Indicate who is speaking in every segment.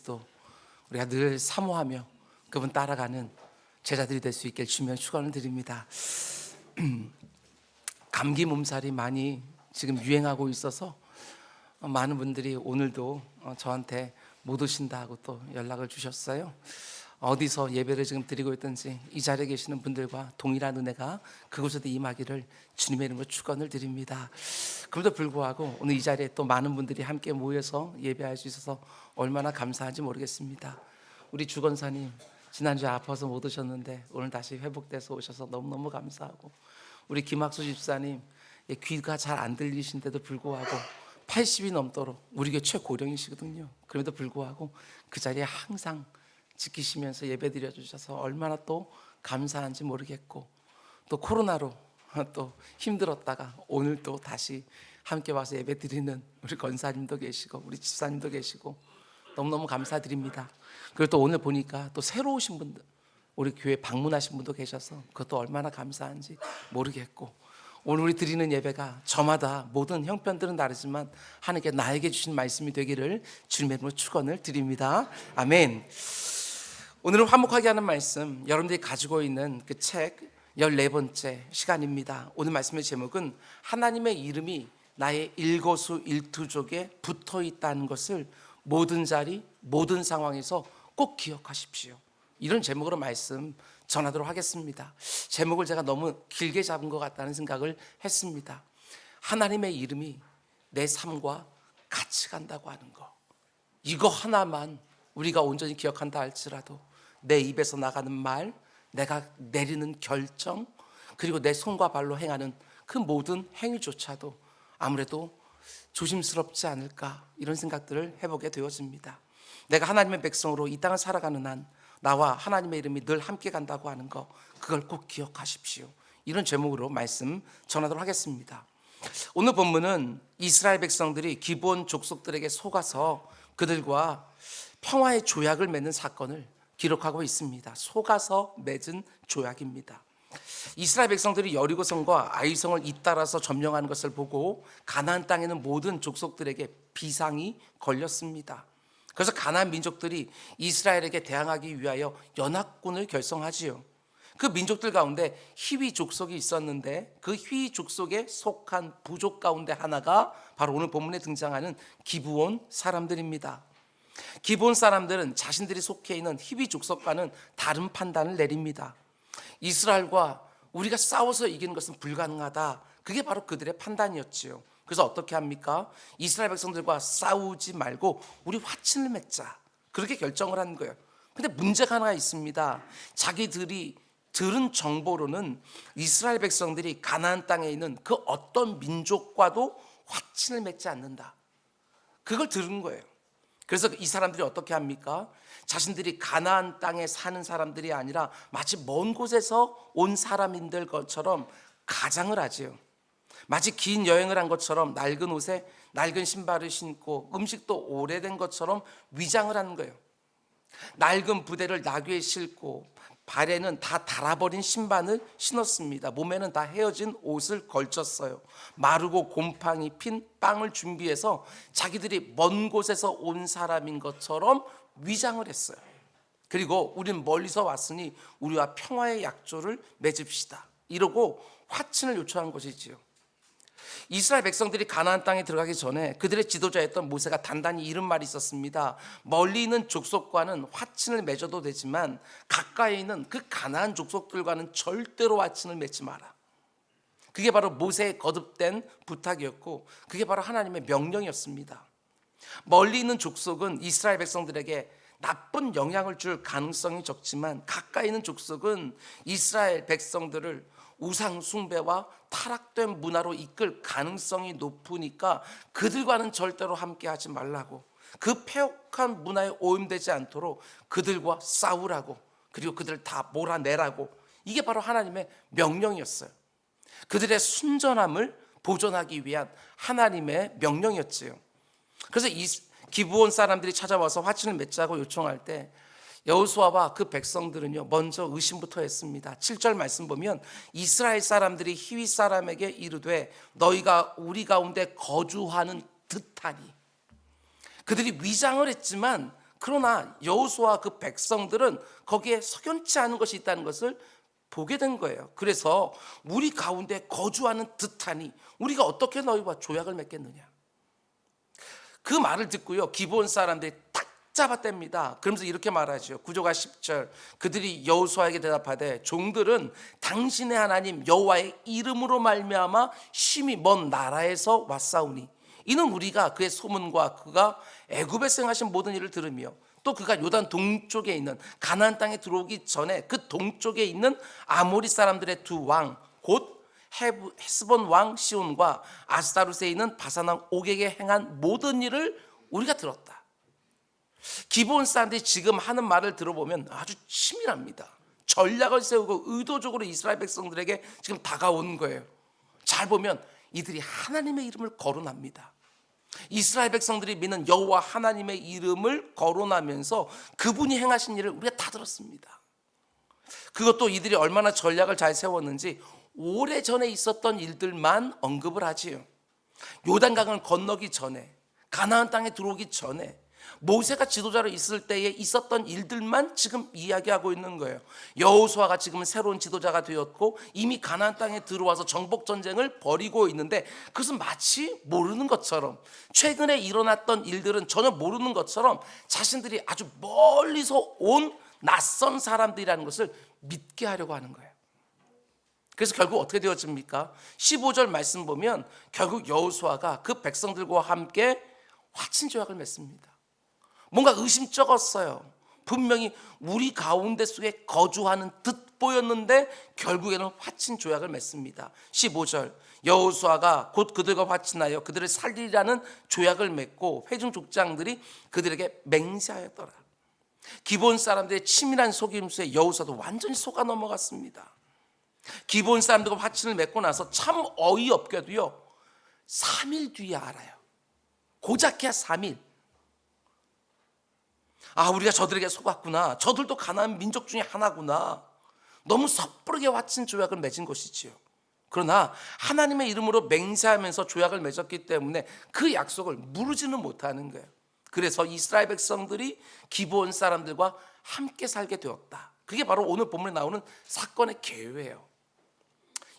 Speaker 1: 그리스도 우리가 늘 사모하며 그분 따라가는 제자들이 될 수 있게 주면 축원을 드립니다. 감기 몸살이 많이 지금 유행하고 있어서 많은 분들이 오늘도 저한테 못 오신다고 또 연락을 주셨어요. 어디서 예배를 지금 드리고 있든지 이 자리에 계시는 분들과 동일한 은혜가 그곳에도 임하기를 주님의 이름으로 축원을 드립니다. 그럼에도 불구하고 오늘 이 자리에 또 많은 분들이 함께 모여서 예배할 수 있어서 얼마나 감사한지 모르겠습니다. 우리 주건사님 지난주에 아파서 못 오셨는데 오늘 다시 회복돼서 오셔서 너무너무 감사하고, 우리 김학수 집사님 귀가 잘 안 들리신데도 불구하고 80이 넘도록 우리 교회 최고령이시거든요. 그럼에도 불구하고 그 자리에 항상 지키시면서 예배 드려주셔서 얼마나 또 감사한지 모르겠고, 또 코로나로 또 힘들었다가 오늘 또 다시 함께 와서 예배 드리는 우리 권사님도 계시고 우리 집사님도 계시고 너무너무 감사드립니다. 그리고 또 오늘 보니까 또 새로 오신 분들, 우리 교회 방문하신 분도 계셔서 그것도 얼마나 감사한지 모르겠고, 오늘 우리 드리는 예배가 저마다 모든 형편들은 다르지만 하나님께 나에게 주신 말씀이 되기를 주님의 이름으로 축원을 드립니다. 아멘. 오늘은 화목하게 하는 말씀, 여러분들이 가지고 있는 그 책 14번째 시간입니다. 오늘 말씀의 제목은 하나님의 이름이 나의 일거수일투족에 붙어 있다는 것을 모든 자리, 모든 상황에서 꼭 기억하십시오. 이런 제목으로 말씀 전하도록 하겠습니다. 제목을 제가 너무 길게 잡은 것 같다는 생각을 했습니다. 하나님의 이름이 내 삶과 같이 간다고 하는 거, 이거 하나만 우리가 온전히 기억한다 할지라도 내 입에서 나가는 말, 내가 내리는 결정, 그리고 내 손과 발로 행하는 그 모든 행위조차도 아무래도 조심스럽지 않을까, 이런 생각들을 해보게 되어집니다. 내가 하나님의 백성으로 이 땅을 살아가는 한 나와 하나님의 이름이 늘 함께 간다고 하는 거, 그걸 꼭 기억하십시오. 이런 제목으로 말씀 전하도록 하겠습니다. 오늘 본문은 이스라엘 백성들이 기브온 족속들에게 속아서 그들과 평화의 조약을 맺는 사건을 기록하고 있습니다. 속아서 맺은 조약입니다. 이스라엘 백성들이 여리고성과 아이성을 잇따라서 점령하는 것을 보고 가나안 땅에 있는 모든 족속들에게 비상이 걸렸습니다. 그래서 가나안 민족들이 이스라엘에게 대항하기 위하여 연합군을 결성하지요. 그 민족들 가운데 히위 족속이 있었는데 그 히위 족속에 속한 부족 가운데 하나가 바로 오늘 본문에 등장하는 기브온 사람들입니다. 기브온 사람들은 자신들이 속해 있는 히위 족속과는 다른 판단을 내립니다. 이스라엘과 우리가 싸워서 이기는 것은 불가능하다, 그게 바로 그들의 판단이었지요. 그래서 어떻게 합니까? 이스라엘 백성들과 싸우지 말고 우리 화친을 맺자, 그렇게 결정을 한 거예요. 근데 문제가 하나 있습니다. 자기들이 들은 정보로는 이스라엘 백성들이 가나안 땅에 있는 그 어떤 민족과도 화친을 맺지 않는다, 그걸 들은 거예요. 그래서 이 사람들이 어떻게 합니까? 자신들이 가나안 땅에 사는 사람들이 아니라 마치 먼 곳에서 온 사람인들 것처럼 가장을 하지요. 마치 긴 여행을 한 것처럼 낡은 옷에 낡은 신발을 신고 음식도 오래된 것처럼 위장을 하는 거예요. 낡은 부대를 나귀에 싣고 발에는 다 닳아버린 신발을 신었습니다. 몸에는 다 헤어진 옷을 걸쳤어요. 마르고 곰팡이 핀 빵을 준비해서 자기들이 먼 곳에서 온 사람인 것처럼 위장을 했어요. 그리고 우린 멀리서 왔으니 우리와 평화의 약조를 맺읍시다, 이러고 화친을 요청한 것이지요. 이스라엘 백성들이 가나안 땅에 들어가기 전에 그들의 지도자였던 모세가 단단히 이런 말이 있었습니다. 멀리 있는 족속과는 화친을 맺어도 되지만 가까이 있는 그 가나안 족속들과는 절대로 화친을 맺지 마라. 그게 바로 모세의 거듭된 부탁이었고 그게 바로 하나님의 명령이었습니다. 멀리 있는 족속은 이스라엘 백성들에게 나쁜 영향을 줄 가능성이 적지만 가까이 있는 족속은 이스라엘 백성들을 우상 숭배와 타락된 문화로 이끌 가능성이 높으니까 그들과는 절대로 함께 하지 말라고, 그 폐역한 문화에 오염되지 않도록 그들과 싸우라고, 그리고 그들을 다 몰아내라고, 이게 바로 하나님의 명령이었어요. 그들의 순전함을 보존하기 위한 하나님의 명령이었지요. 그래서 이 기브온 사람들이 찾아와서 화친을 맺자고 요청할 때 여호수아와 그 백성들은요 먼저 의심부터 했습니다. 7절 말씀 보면 이스라엘 사람들이 히위 사람에게 이르되 너희가 우리 가운데 거주하는 듯하니, 그들이 위장을 했지만 그러나 여호수아와 그 백성들은 거기에 석연치 않은 것이 있다는 것을 보게 된 거예요. 그래서 우리 가운데 거주하는 듯하니 우리가 어떻게 너희와 조약을 맺겠느냐. 그 말을 듣고요, 기브온 사람들이 딱 잡아댑니다. 그러면서 이렇게 말하죠. 9절과 10절. 그들이 여호수아에게 대답하되 종들은 당신의 하나님 여호와의 이름으로 말미암아 심히 먼 나라에서 왔사오니 이는 우리가 그의 소문과 그가 애굽에서 행하신 모든 일을 들으며 또 그가 요단 동쪽에 있는 가나안 땅에 들어오기 전에 그 동쪽에 있는 아모리 사람들의 두 왕 곧 헤스본 왕 시온과 아스타롯에 있는 바산 왕 옥에게 행한 모든 일을 우리가 들었다. 기브온 사람들이 지금 하는 말을 들어보면 아주 치밀합니다. 전략을 세우고 의도적으로 이스라엘 백성들에게 지금 다가온 거예요. 잘 보면 이들이 하나님의 이름을 거론합니다. 이스라엘 백성들이 믿는 여호와 하나님의 이름을 거론하면서 그분이 행하신 일을 우리가 다 들었습니다. 그것도 이들이 얼마나 전략을 잘 세웠는지 오래전에 있었던 일들만 언급을 하지요. 요단강을 건너기 전에, 가나안 땅에 들어오기 전에, 모세가 지도자로 있을 때에 있었던 일들만 지금 이야기하고 있는 거예요. 여호수아가 지금은 새로운 지도자가 되었고 이미 가나안 땅에 들어와서 정복 전쟁을 벌이고 있는데 그것은 마치 모르는 것처럼, 최근에 일어났던 일들은 전혀 모르는 것처럼 자신들이 아주 멀리서 온 낯선 사람들이라는 것을 믿게 하려고 하는 거예요. 그래서 결국 어떻게 되어집니까? 15절 말씀 보면 결국 여호수아가 그 백성들과 함께 화친 조약을 맺습니다. 뭔가 의심쩍었어요. 분명히 우리 가운데 속에 거주하는 듯 보였는데 결국에는 화친 조약을 맺습니다. 15절 여호수아가 곧 그들과 화친하여 그들을 살리라는 조약을 맺고 회중 족장들이 그들에게 맹세하였더라. 기브온 사람들의 치밀한 속임수에 여호수아도 완전히 속아 넘어갔습니다. 기브온 사람들과 화친을 맺고 나서 참 어이없게도요 3일 뒤에 알아요. 고작해야 3일. 아, 우리가 저들에게 속았구나. 저들도 가나안 민족 중에 하나구나. 너무 섣부르게 화친 조약을 맺은 것이지요. 그러나 하나님의 이름으로 맹세하면서 조약을 맺었기 때문에 그 약속을 무르지는 못하는 거예요. 그래서 이스라엘 백성들이 기브온 사람들과 함께 살게 되었다. 그게 바로 오늘 본문에 나오는 사건의 개요예요.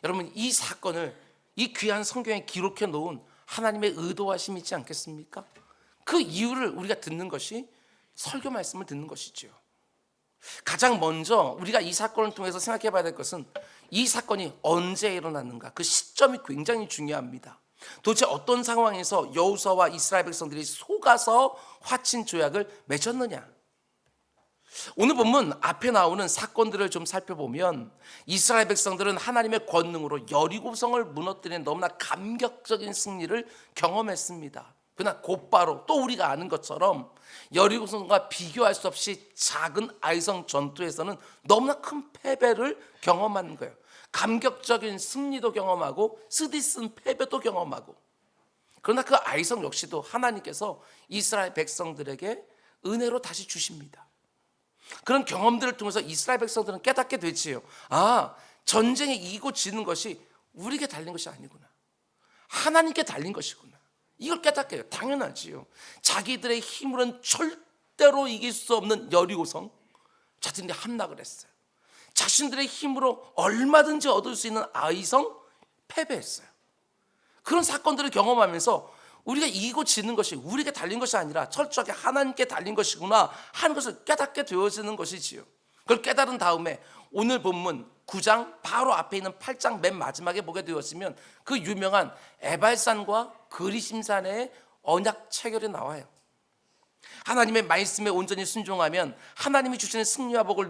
Speaker 1: 여러분, 이 사건을 이 귀한 성경에 기록해 놓은 하나님의 의도하심이 있지 않겠습니까? 그 이유를 우리가 듣는 것이 설교 말씀을 듣는 것이죠. 가장 먼저 우리가 이 사건을 통해서 생각해 봐야 될 것은 이 사건이 언제 일어났는가, 그 시점이 굉장히 중요합니다. 도대체 어떤 상황에서 여호수아와 이스라엘 백성들이 속아서 화친 조약을 맺었느냐. 오늘 본문 앞에 나오는 사건들을 좀 살펴보면 이스라엘 백성들은 하나님의 권능으로 여리고성을 무너뜨리는 너무나 감격적인 승리를 경험했습니다. 그러나 곧바로 또 우리가 아는 것처럼 여리고성과 비교할 수 없이 작은 아이성 전투에서는 너무나 큰 패배를 경험하는 거예요. 감격적인 승리도 경험하고 쓰디쓴 패배도 경험하고. 그러나 그 아이성 역시도 하나님께서 이스라엘 백성들에게 은혜로 다시 주십니다. 그런 경험들을 통해서 이스라엘 백성들은 깨닫게 되지요. 아, 전쟁에 이기고 지는 것이 우리에게 달린 것이 아니구나. 하나님께 달린 것이구나. 이걸 깨닫게 돼요. 당연하지요. 자기들의 힘으로는 절대로 이길 수 없는 여리고성, 자신들이 함락을 했어요. 자신들의 힘으로 얼마든지 얻을 수 있는 아이성, 패배했어요. 그런 사건들을 경험하면서 우리가 이기고 지는 것이 우리에게 달린 것이 아니라 철저하게 하나님께 달린 것이구나 하는 것을 깨닫게 되어지는 것이지요. 그걸 깨달은 다음에 오늘 본문 9장 바로 앞에 있는 8장 맨 마지막에 보게 되었으면 그 유명한 에발산과 그리심산의 언약 체결이 나와요. 하나님의 말씀에 온전히 순종하면 하나님이 주시는 승리와 복을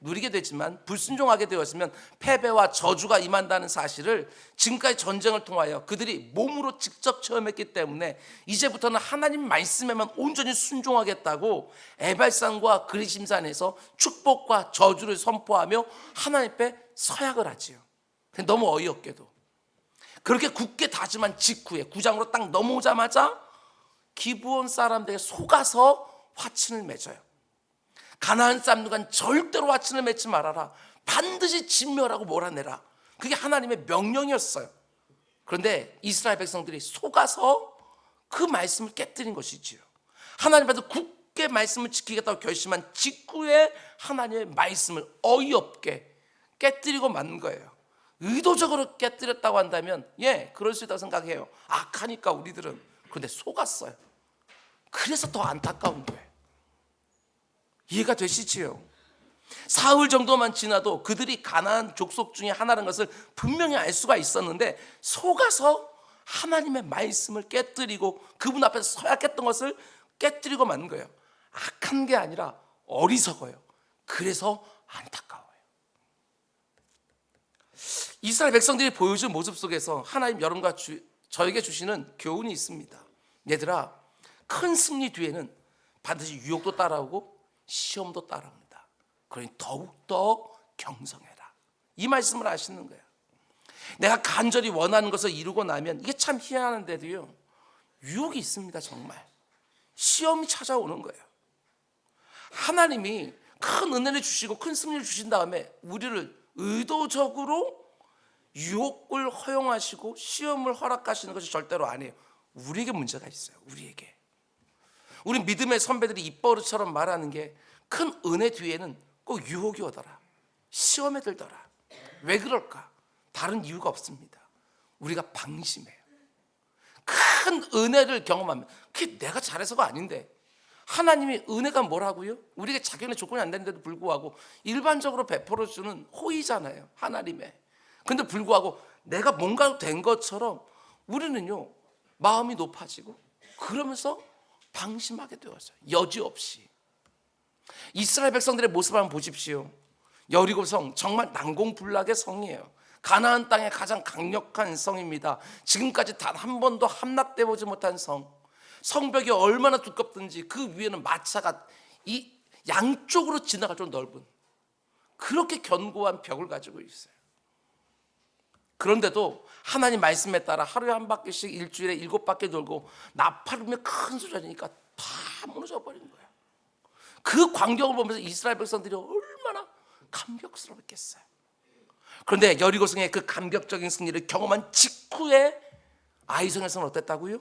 Speaker 1: 누리게 되지만 불순종하게 되었으면 패배와 저주가 임한다는 사실을 지금까지 전쟁을 통하여 그들이 몸으로 직접 체험했기 때문에 이제부터는 하나님 말씀에만 온전히 순종하겠다고 에발산과 그리심산에서 축복과 저주를 선포하며 하나님 앞에 서약을 하지요. 너무 어이없게도 그렇게 굳게 다짐한 직후에 9장으로 딱 넘어오자마자 기브온 사람들에게 속아서 화친을 맺어요. 가나안 사람들과 절대로 화친을 맺지 말아라. 반드시 진멸하고 몰아내라. 그게 하나님의 명령이었어요. 그런데 이스라엘 백성들이 속아서 그 말씀을 깨뜨린 것이지요. 하나님 앞에 굳게 말씀을 지키겠다고 결심한 직후에 하나님의 말씀을 어이없게 깨뜨리고 만 거예요. 의도적으로 깨뜨렸다고 한다면 그럴 수 있다고 생각해요. 악하니까 우리들은. 그런데 속았어요. 그래서 더 안타까운 거예요. 이해가 되시지요? 사흘 정도만 지나도 그들이 가나안 족속 중에 하나라는 것을 분명히 알 수가 있었는데 속아서 하나님의 말씀을 깨뜨리고 그분 앞에서 서약했던 것을 깨뜨리고 만 거예요. 악한 게 아니라 어리석어요. 그래서 안타까워요. 이스라엘 백성들이 보여준 모습 속에서 하나님 여러분과 저에게 주시는 교훈이 있습니다. 얘들아, 큰 승리 뒤에는 반드시 유혹도 따라오고 시험도 따라옵니다. 그러니 더욱더 경성해라. 이 말씀을 하시는 거예요. 내가 간절히 원하는 것을 이루고 나면 이게 참 희한한데도요, 유혹이 있습니다. 정말 시험이 찾아오는 거예요. 하나님이 큰 은혜를 주시고 큰 승리를 주신 다음에 우리를 의도적으로 유혹을 허용하시고 시험을 허락하시는 것이 절대로 아니에요. 우리에게 문제가 있어요. 우리 믿음의 선배들이 입버릇처럼 말하는 게 큰 은혜 뒤에는 꼭 유혹이 오더라, 시험에 들더라. 왜 그럴까? 다른 이유가 없습니다. 우리가 방심해요. 큰 은혜를 경험하면 그게 내가 잘해서가 아닌데, 하나님이 은혜가 뭐라고요? 우리에게 자기의 조건이 안 되는데도 불구하고 일반적으로 베풀어주는 호의잖아요, 하나님의. 근데 불구하고 내가 뭔가 된 것처럼 우리는요, 마음이 높아지고 그러면서 방심하게 되었어요. 여지없이. 이스라엘 백성들의 모습을 한번 보십시오. 여리고성, 정말 난공불락의 성이에요. 가나안 땅의 가장 강력한 성입니다. 지금까지 단 한 번도 함락돼 보지 못한 성. 성벽이 얼마나 두껍든지 그 위에는 마차가 이 양쪽으로 지나갈 정도 넓은 그렇게 견고한 벽을 가지고 있어요. 그런데도 하나님 말씀에 따라 하루에 한 바퀴씩 일주일에 7바퀴 돌고 나팔이며 큰 소리 나니까 다 무너져 버린 거예요. 그 광경을 보면서 이스라엘 백성들이 얼마나 감격스러웠겠어요. 그런데 여리고성의 그 감격적인 승리를 경험한 직후에 아이성에서는 어땠다고요?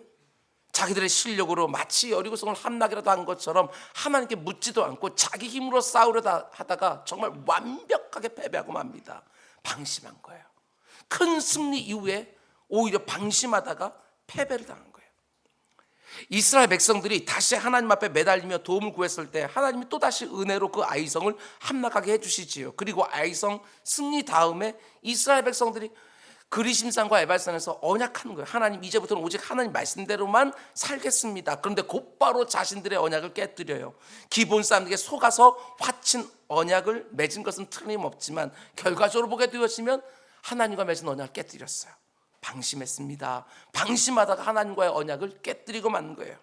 Speaker 1: 자기들의 실력으로 마치 여리고성을 함락이라도 한 것처럼 하나님께 묻지도 않고 자기 힘으로 싸우려다 하다가 정말 완벽하게 패배하고 맙니다. 방심한 거예요. 큰 승리 이후에 오히려 방심하다가 패배를 당한 거예요. 이스라엘 백성들이 다시 하나님 앞에 매달리며 도움을 구했을 때 하나님이 또다시 은혜로 그 아이성을 함락하게 해주시지요. 그리고 아이성 승리 다음에 이스라엘 백성들이 그리심산과 에발산에서 언약하는 거예요. 하나님, 이제부터는 오직 하나님 말씀대로만 살겠습니다. 그런데 곧바로 자신들의 언약을 깨뜨려요. 기본 사람들에게 속아서 화친 언약을 맺은 것은 틀림없지만 결과적으로 보게 되었으면 하나님과 맺은 언약을 깨뜨렸어요. 방심했습니다. 방심하다가 하나님과의 언약을 깨뜨리고 만 거예요.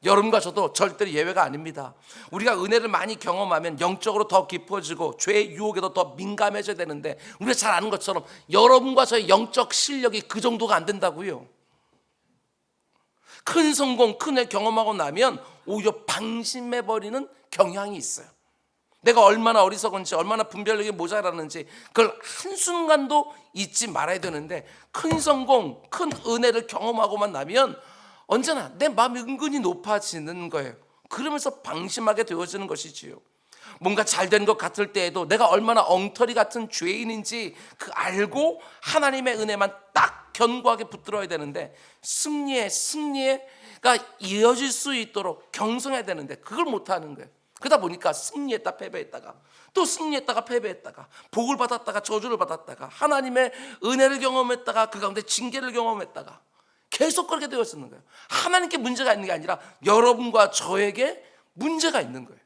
Speaker 1: 여러분과 저도 절대로 예외가 아닙니다. 우리가 은혜를 많이 경험하면 영적으로 더 깊어지고 죄의 유혹에도 더 민감해져야 되는데, 우리가 잘 아는 것처럼 여러분과 저의 영적 실력이 그 정도가 안 된다고요. 큰 성공, 큰 일 경험하고 나면 오히려 방심해버리는 경향이 있어요. 내가 얼마나 어리석은지, 얼마나 분별력이 모자라는지 그걸 한순간도 잊지 말아야 되는데, 큰 성공, 큰 은혜를 경험하고만 나면 언제나 내 마음이 은근히 높아지는 거예요. 그러면서 방심하게 되어지는 것이지요. 뭔가 잘 된 것 같을 때에도 내가 얼마나 엉터리 같은 죄인인지 그 알고 하나님의 은혜만 딱 견고하게 붙들어야 되는데, 승리가 이어질 수 있도록 경성해야 되는데 그걸 못하는 거예요. 그러다 보니까 승리했다 패배했다가 또 승리했다가 패배했다가 복을 받았다가 저주를 받았다가 하나님의 은혜를 경험했다가 그 가운데 징계를 경험했다가 계속 그렇게 되었는 거예요. 하나님께 문제가 있는 게 아니라 여러분과 저에게 문제가 있는 거예요.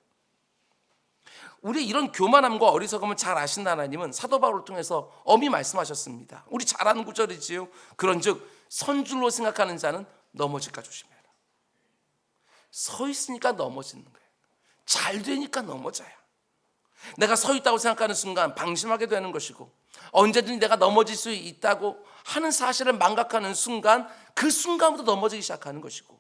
Speaker 1: 우리 이런 교만함과 어리석음을 잘 아신다 하나님은 사도 바울을 통해서 엄히 말씀하셨습니다. 우리 잘 아는 구절이지요. 그런즉 선줄로 생각하는 자는 넘어질까 조심해라. 서 있으니까 넘어지는 거예요. 잘 되니까 넘어져요. 내가 서 있다고 생각하는 순간 방심하게 되는 것이고, 언제든지 내가 넘어질 수 있다고 하는 사실을 망각하는 순간 그 순간부터 넘어지기 시작하는 것이고,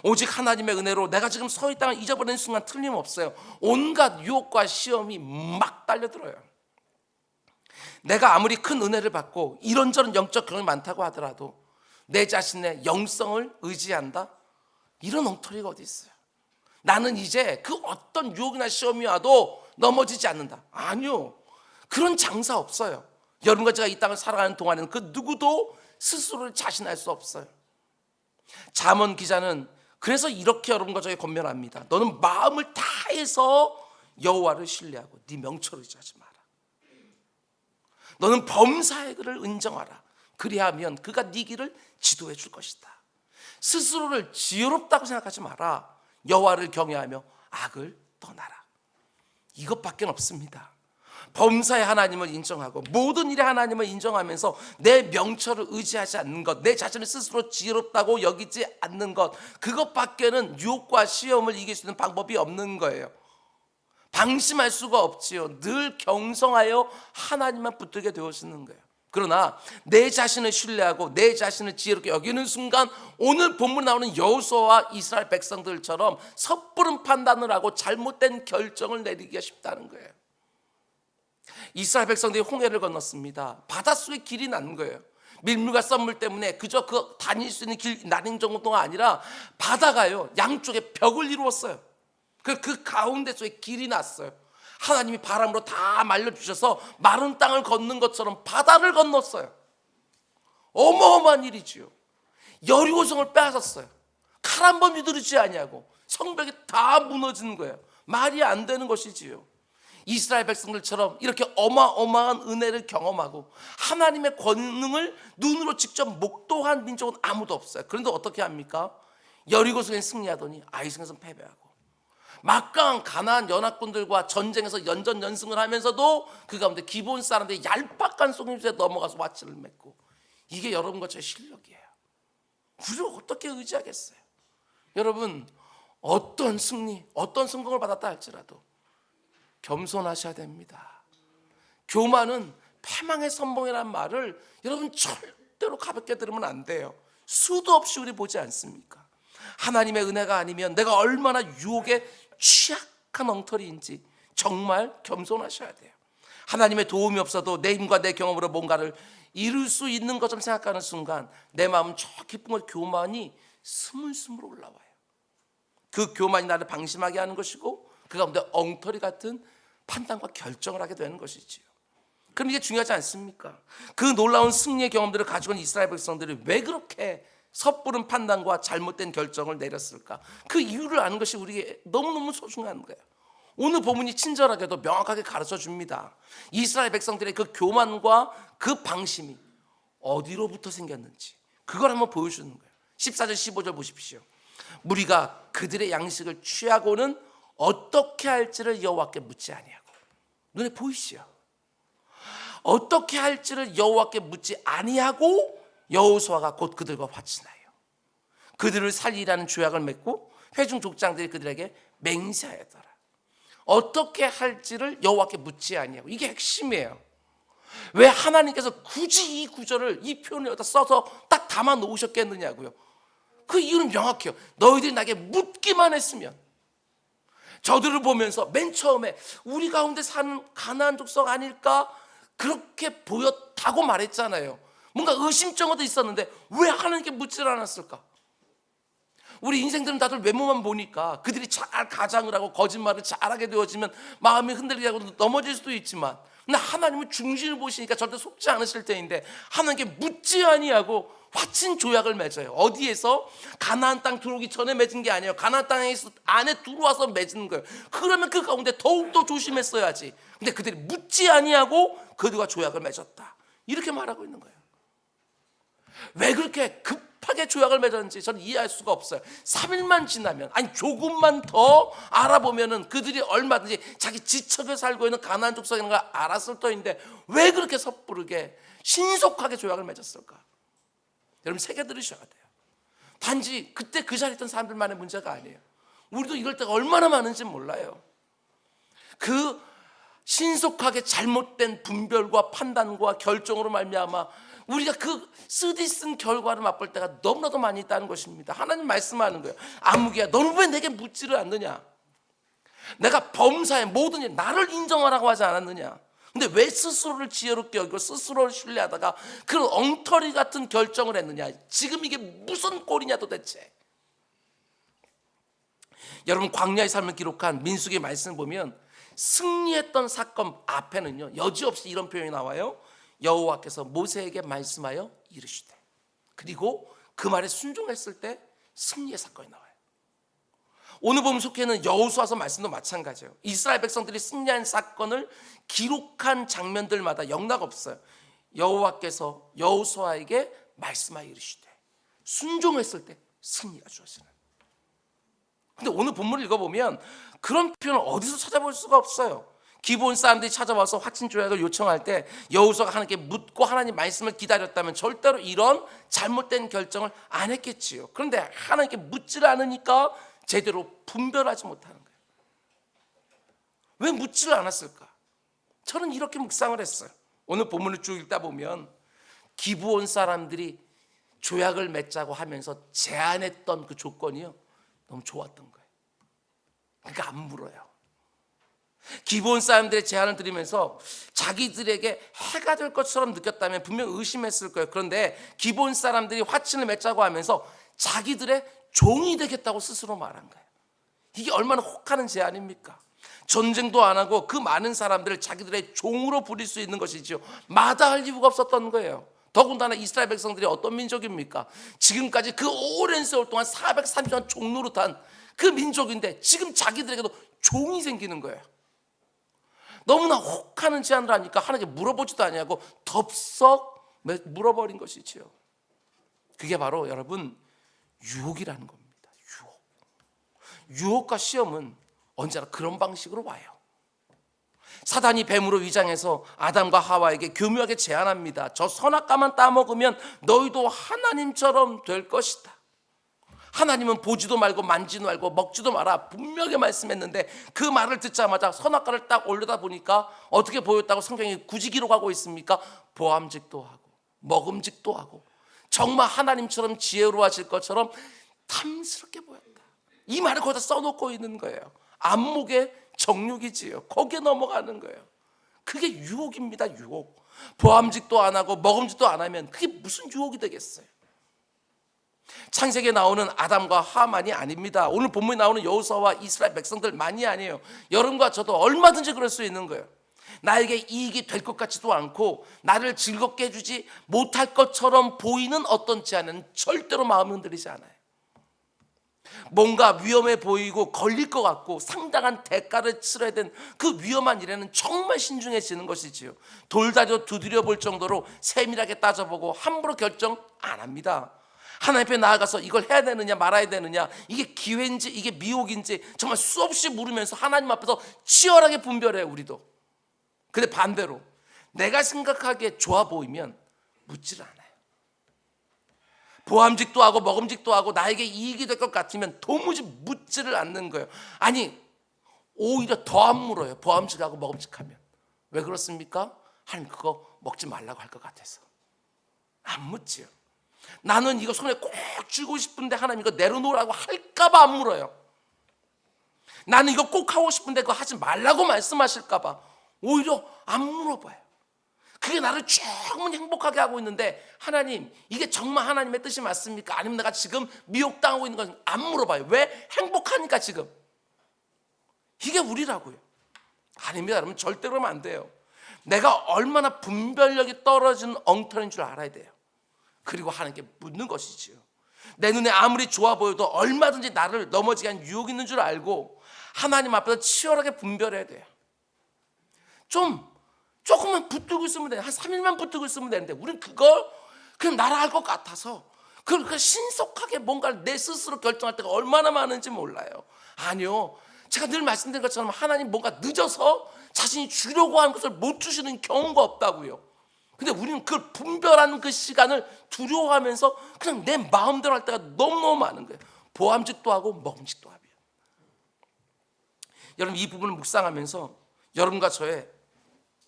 Speaker 1: 오직 하나님의 은혜로 내가 지금 서 있다는 잊어버리는 순간 틀림없어요. 온갖 유혹과 시험이 막 달려들어요. 내가 아무리 큰 은혜를 받고 이런저런 영적 경험이 많다고 하더라도 내 자신의 영성을 의지한다? 이런 엉터리가 어디 있어요. 나는 이제 그 어떤 유혹이나 시험이 와도 넘어지지 않는다. 아니요. 그런 장사 없어요. 여러분과 제가 이 땅을 살아가는 동안에는 그 누구도 스스로를 자신할 수 없어요. 잠언 기자는 그래서 이렇게 여러분과 저에게 권면합니다. 너는 마음을 다해서 여호와를 신뢰하고 네 명철을 의지하지 마라. 너는 범사의 그를 인정하라. 그리하면 그가 네 길을 지도해 줄 것이다. 스스로를 지혜롭다고 생각하지 마라. 여호와를 경외하며 악을 떠나라. 이것밖에 없습니다. 범사의 하나님을 인정하고 모든 일의 하나님을 인정하면서 내 명철을 의지하지 않는 것, 내 자신을 스스로 지혜롭다고 여기지 않는 것, 그것밖에는 유혹과 시험을 이길 수 있는 방법이 없는 거예요. 방심할 수가 없지요. 늘 경성하여 하나님만 붙들게 되어지는 거예요. 그러나 내 자신을 신뢰하고 내 자신을 지혜롭게 여기는 순간 오늘 본문에 나오는 여호수아와 이스라엘 백성들처럼 섣부른 판단을 하고 잘못된 결정을 내리기가 쉽다는 거예요. 이스라엘 백성들이 홍해를 건넜습니다. 바닷속에 길이 난 거예요. 밀물과 썰물 때문에 그저 그 다닐 수 있는 길 나는 정도가 아니라 바다가요 양쪽에 벽을 이루었어요. 그 가운데 속에 길이 났어요. 하나님이 바람으로 다 말려주셔서 마른 땅을 걷는 것처럼 바다를 건넜어요. 어마어마한 일이지요. 여리고성을 빼앗았어요. 칼 한 번 휘두르지 아니하고 성벽이 다 무너지는 거예요. 말이 안 되는 것이지요. 이스라엘 백성들처럼 이렇게 어마어마한 은혜를 경험하고 하나님의 권능을 눈으로 직접 목도한 민족은 아무도 없어요. 그런데 어떻게 합니까? 여리고성에 승리하더니 아이성에서 패배하고 막강한 가나안 연합군들과 전쟁에서 연전연승을 하면서도 그 가운데 기본 사람들이 얄팍한 속임수에 넘어가서 와치를 맺고, 이게 여러분과 저의 실력이에요. 우리를 어떻게 의지하겠어요? 여러분, 어떤 승리, 어떤 성공을 받았다 할지라도 겸손하셔야 됩니다. 교만은 패망의 선봉이라는 말을 여러분 절대로 가볍게 들으면 안 돼요. 수도 없이 우리 보지 않습니까? 하나님의 은혜가 아니면 내가 얼마나 유혹에 취약한 엉터리인지 정말 겸손하셔야 돼요. 하나님의 도움이 없어도 내 힘과 내 경험으로 뭔가를 이룰 수 있는 것처럼 생각하는 순간 내 마음 저 깊은 곳 교만이 스물스물 올라와요. 그 교만이 나를 방심하게 하는 것이고 그 가운데 엉터리 같은 판단과 결정을 하게 되는 것이지요. 그럼 이게 중요하지 않습니까? 그 놀라운 승리의 경험들을 가지고 있는 이스라엘 백성들이 왜 그렇게 섣부른 판단과 잘못된 결정을 내렸을까? 그 이유를 아는 것이 우리에게 너무너무 소중한 거예요. 오늘 본문이 친절하게도 명확하게 가르쳐 줍니다. 이스라엘 백성들의 그 교만과 그 방심이 어디로부터 생겼는지 그걸 한번 보여주는 거예요. 14절 15절 보십시오. 무리가 그들의 양식을 취하고는 어떻게 할지를 여호와께 묻지 아니하고, 눈에 보이시죠? 어떻게 할지를 여호와께 묻지 아니하고 여호수아가 곧 그들과 화친하여 그들을 살리라는 조약을 맺고 회중 족장들이 그들에게 맹세하였더라. 어떻게 할지를 여호와께 묻지 아니하고, 이게 핵심이에요. 왜 하나님께서 굳이 이 구절을 이 표현을 여기다 써서 딱 담아 놓으셨겠느냐고요. 그 이유는 명확해요. 너희들이 나에게 묻기만 했으면. 저들을 보면서 맨 처음에 우리 가운데 사는 가나안 족속 아닐까 그렇게 보였다고 말했잖아요. 뭔가 의심정어도 있었는데 왜 하나님께 묻질 않았을까? 우리 인생들은 다들 외모만 보니까 그들이 잘 가장을 하고 거짓말을 잘하게 되어지면 마음이 흔들리게 하고 넘어질 수도 있지만, 근데 하나님은 중심을 보시니까 절대 속지 않으실 때인데 하나님께 묻지 아니하고 화친 조약을 맺어요. 어디에서? 가나안 땅 들어오기 전에 맺은 게 아니에요. 가나안 땅에 안에 들어와서 맺은 거예요. 그러면 그 가운데 더욱더 조심했어야지. 근데 그들이 묻지 아니하고 그들과 조약을 맺었다, 이렇게 말하고 있는 거예요. 왜 그렇게 급하게 조약을 맺었는지 저는 이해할 수가 없어요. 3일만 지나면, 아니 조금만 더 알아보면은 그들이 얼마든지 자기 지척에 살고 있는 가나안 족속이라는 걸 알았을 터인데 왜 그렇게 섣부르게 신속하게 조약을 맺었을까? 여러분 새겨 들으셔야 돼요. 단지 그때 그 자리에 있던 사람들만의 문제가 아니에요. 우리도 이럴 때가 얼마나 많은지 몰라요. 그 신속하게 잘못된 분별과 판단과 결정으로 말미암아 우리가 그 쓰디쓴 결과를 맛볼 때가 너무나도 많이 있다는 것입니다. 하나님 말씀하는 거예요. 아무개야, 너는 왜 내게 묻지를 않느냐? 내가 범사의 모든 일 나를 인정하라고 하지 않았느냐? 근데 왜 스스로를 지혜롭게 여기고 스스로를 신뢰하다가 그런 엉터리 같은 결정을 했느냐? 지금 이게 무슨 꼴이냐 도대체? 여러분 광야의 삶을 기록한 민수기의 말씀을 보면 승리했던 사건 앞에는요 여지없이 이런 표현이 나와요. 여호와께서 모세에게 말씀하여 이르시되, 그리고 그 말에 순종했을 때 승리의 사건이 나와요. 오늘 보면 속해는 여호수아서 말씀도 마찬가지예요. 이스라엘 백성들이 승리한 사건을 기록한 장면들마다 영락 없어요. 여호와께서 여호수아에게 말씀하여 이르시되, 순종했을 때 승리가 주어지는. 근데 오늘 본문을 읽어보면 그런 표현을 어디서 찾아볼 수가 없어요. 기브온 사람들이 찾아와서 화친 조약을 요청할 때 여호수아가 하나님께 묻고 하나님 말씀을 기다렸다면 절대로 이런 잘못된 결정을 안 했겠지요. 그런데 하나님께 묻지를 않으니까 제대로 분별하지 못하는 거예요. 왜 묻지를 않았을까? 저는 이렇게 묵상을 했어요. 오늘 본문을 쭉 읽다 보면 기브온 사람들이 조약을 맺자고 하면서 제안했던 그 조건이요 너무 좋았던 거예요. 그러니까 안 물어요. 기브온 사람들의 제안을 들으면서 자기들에게 해가 될 것처럼 느꼈다면 분명 의심했을 거예요. 그런데 기브온 사람들이 화친을 맺자고 하면서 자기들의 종이 되겠다고 스스로 말한 거예요. 이게 얼마나 혹하는 제안입니까? 전쟁도 안 하고 그 많은 사람들을 자기들의 종으로 부릴 수 있는 것이지요, 마다할 이유가 없었던 거예요. 더군다나 이스라엘 백성들이 어떤 민족입니까? 지금까지 그 오랜 세월 동안 430년 종노릇한 그 민족인데 지금 자기들에게도 종이 생기는 거예요. 너무나 혹하는 제안을 하니까 하나님께 물어보지도 아니하고 덥석 물어버린 것이지요. 그게 바로 여러분 유혹이라는 겁니다. 유혹과 시험은 언제나 그런 방식으로 와요. 사단이 뱀으로 위장해서 아담과 하와에게 교묘하게 제안합니다. 저 선악과만 따먹으면 너희도 하나님처럼 될 것이다. 하나님은 보지도 말고 만지도 말고 먹지도 마라 분명히 말씀했는데 그 말을 듣자마자 선악과를 딱 올려다 보니까 어떻게 보였다고 성경이 굳이 기록하고 있습니까? 보암직도 하고 먹음직도 하고 정말 하나님처럼 지혜로워질 것처럼 탐스럽게 보였다. 이 말을 거기다 써놓고 있는 거예요. 안목의 정욕이지요. 거기에 넘어가는 거예요. 그게 유혹입니다. 유혹. 보암직도 안 하고 먹음직도 안 하면 그게 무슨 유혹이 되겠어요? 창세기에 나오는 아담과 하만이 아닙니다. 오늘 본문에 나오는 여호수아와 이스라엘 백성들만이 아니에요. 여러분과 저도 얼마든지 그럴 수 있는 거예요. 나에게 이익이 될 것 같지도 않고 나를 즐겁게 해주지 못할 것처럼 보이는 어떤 제안은 절대로 마음을 흔들리지 않아요. 뭔가 위험해 보이고 걸릴 것 같고 상당한 대가를 치러야 되는 그 위험한 일에는 정말 신중해지는 것이지요. 돌다리로 두드려 볼 정도로 세밀하게 따져보고 함부로 결정 안 합니다. 하나님 앞에 나아가서 이걸 해야 되느냐 말아야 되느냐, 이게 기회인지 이게 미혹인지 정말 수없이 물으면서 하나님 앞에서 치열하게 분별해요. 우리도. 근데 반대로 내가 생각하기에 좋아 보이면 묻지를 않아요. 보암직도 하고 먹음직도 하고 나에게 이익이 될 것 같으면 도무지 묻지를 않는 거예요. 아니 오히려 더 안 물어요. 보암직하고 먹음직하면. 왜 그렇습니까? 하나님 그거 먹지 말라고 할 것 같아서 안 묻지요. 나는 이거 손에 꼭 쥐고 싶은데 하나님 이거 내려놓으라고 할까 봐 안 물어요. 나는 이거 꼭 하고 싶은데 그거 하지 말라고 말씀하실까 봐 오히려 안 물어봐요. 그게 나를 충분히 행복하게 하고 있는데 하나님 이게 정말 하나님의 뜻이 맞습니까? 아니면 내가 지금 미혹당하고 있는 건 안 물어봐요. 왜? 행복하니까 지금. 이게 우리라고요. 아닙니다. 여러분 절대로 그러면 안 돼요. 내가 얼마나 분별력이 떨어진 엉터리인 줄 알아야 돼요. 그리고 하나님께 묻는 것이지요. 내 눈에 아무리 좋아 보여도 얼마든지 나를 넘어지게 한 유혹이 있는 줄 알고 하나님 앞에서 치열하게 분별해야 돼요. 조금만 붙들고 있으면 돼요. 한 3일만 붙들고 있으면 되는데 우리는 그걸 그냥 나라 할 것 같아서 그걸 신속하게 뭔가를 내 스스로 결정할 때가 얼마나 많은지 몰라요. 아니요. 제가 늘 말씀드린 것처럼 하나님 뭔가 늦어서 자신이 주려고 하는 것을 못 주시는 경우가 없다고요. 근데 우리는 그걸 분별하는 그 시간을 두려워하면서 그냥 내 마음대로 할 때가 너무너무 많은 거예요. 보암직도 하고 먹음직도 하며. 여러분 이 부분을 묵상하면서 여러분과 저의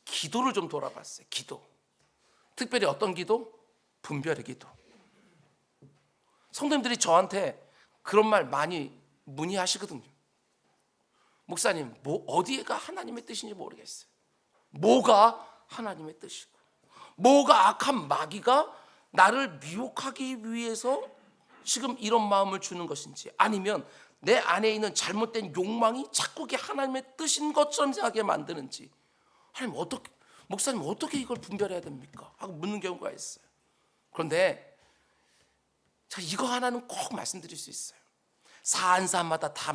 Speaker 1: 기도를 좀 돌아봤어요. 기도. 특별히 어떤 기도? 분별의 기도. 성도님들이 저한테 그런 말 많이 문의하시거든요. 목사님, 어디가 하나님의 뜻인지 모르겠어요. 뭐가 하나님의 뜻이고 뭐가 악한 마귀가 나를 미혹하기 위해서 지금 이런 마음을 주는 것인지, 아니면 내 안에 있는 잘못된 욕망이 자꾸 하나님의 뜻인 것처럼 생각하게 만드는지, 하나님 목사님 어떻게 이걸 분별해야 됩니까? 하고 묻는 경우가 있어요. 그런데 자, 이거 하나는 꼭 말씀드릴 수 있어요. 사안사마다 다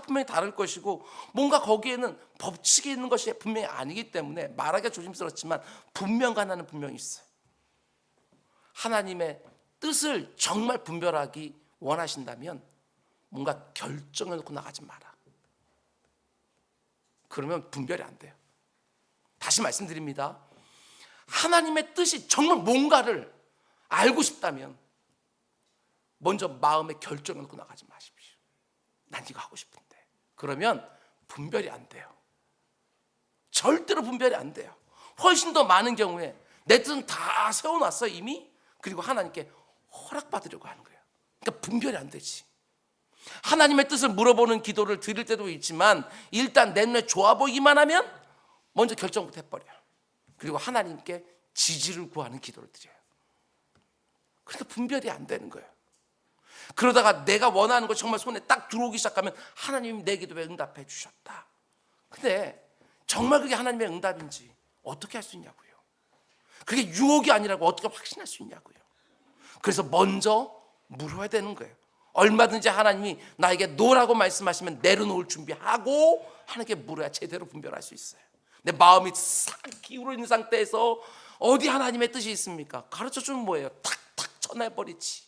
Speaker 1: 분명히 다를 것이고, 뭔가 거기에는 법칙이 있는 것이 분명히 아니기 때문에 말하기가 조심스럽지만 분명한 하나는 분명히 있어요. 하나님의 뜻을 정말 분별하기 원하신다면 뭔가 결정해 놓고 나가지 마라. 그러면 분별이 안 돼요. 다시 말씀드립니다. 하나님의 뜻이 정말 뭔가를 알고 싶다면 먼저 마음에 결정해 놓고 나가지 마십시오. 난 이거 하고 싶은데. 그러면 분별이 안 돼요. 절대로 분별이 안 돼요. 훨씬 더 많은 경우에 내 뜻은 다 세워놨어 이미. 그리고 하나님께 허락받으려고 하는 거예요. 그러니까 분별이 안 되지. 하나님의 뜻을 물어보는 기도를 드릴 때도 있지만, 일단 내 눈에 좋아 보이기만 하면 먼저 결정부터 해버려요. 그리고 하나님께 지지를 구하는 기도를 드려요. 그러니까 분별이 안 되는 거예요. 그러다가 내가 원하는 거 정말 손에 딱 들어오기 시작하면 하나님이 내 기도에 응답해 주셨다. 근데 정말 그게 하나님의 응답인지 어떻게 할 수 있냐고요. 그게 유혹이 아니라고 어떻게 확신할 수 있냐고요. 그래서 먼저 물어야 되는 거예요. 얼마든지 하나님이 나에게 놓으라고 말씀하시면 내려놓을 준비하고 하나님께 물어야 제대로 분별할 수 있어요. 내 마음이 싹 기울어 있는 상태에서 어디 하나님의 뜻이 있습니까? 가르쳐주면 뭐예요? 탁탁 전해버리지.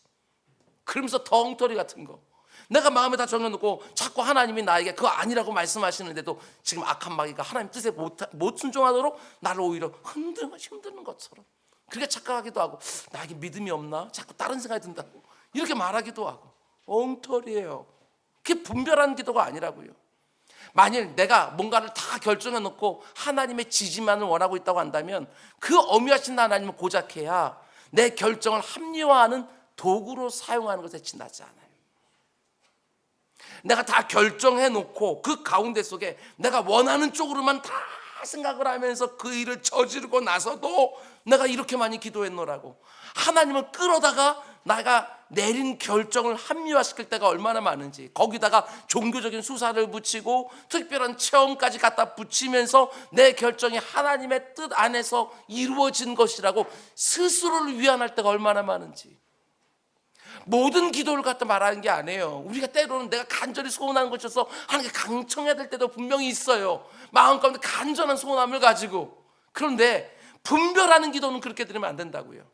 Speaker 1: 그러면서 덩터리 같은 거, 내가 마음에 다 정해놓고 자꾸 하나님이 나에게 그거 아니라고 말씀하시는데도 지금 악한 마귀가 하나님 뜻에 못 순종하도록 나를 오히려 힘드는 것처럼 그렇게 착각하기도 하고, 나에게 믿음이 없나? 자꾸 다른 생각이 든다고 이렇게 말하기도 하고, 엉터리예요. 그게 분별하는 기도가 아니라고요. 만일 내가 뭔가를 다 결정해 놓고 하나님의 지지만을 원하고 있다고 한다면 그 엄유하신 하나님을 고작해야 내 결정을 합리화하는 도구로 사용하는 것에 지나지 않아요. 내가 다 결정해 놓고 그 가운데 속에 내가 원하는 쪽으로만 다 생각을 하면서 그 일을 저지르고 나서도 내가 이렇게 많이 기도했노라고 하나님을 끌어다가 내가 내린 결정을 합리화시킬 때가 얼마나 많은지, 거기다가 종교적인 수사를 붙이고 특별한 체험까지 갖다 붙이면서 내 결정이 하나님의 뜻 안에서 이루어진 것이라고 스스로를 위안할 때가 얼마나 많은지. 모든 기도를 갖다 말하는 게 아니에요. 우리가 때로는 내가 간절히 소원하는 것이어서 하나님께 강청해야 될 때도 분명히 있어요. 마음 가운데 간절한 소원함을 가지고. 그런데 분별하는 기도는 그렇게 드리면 안 된다고요.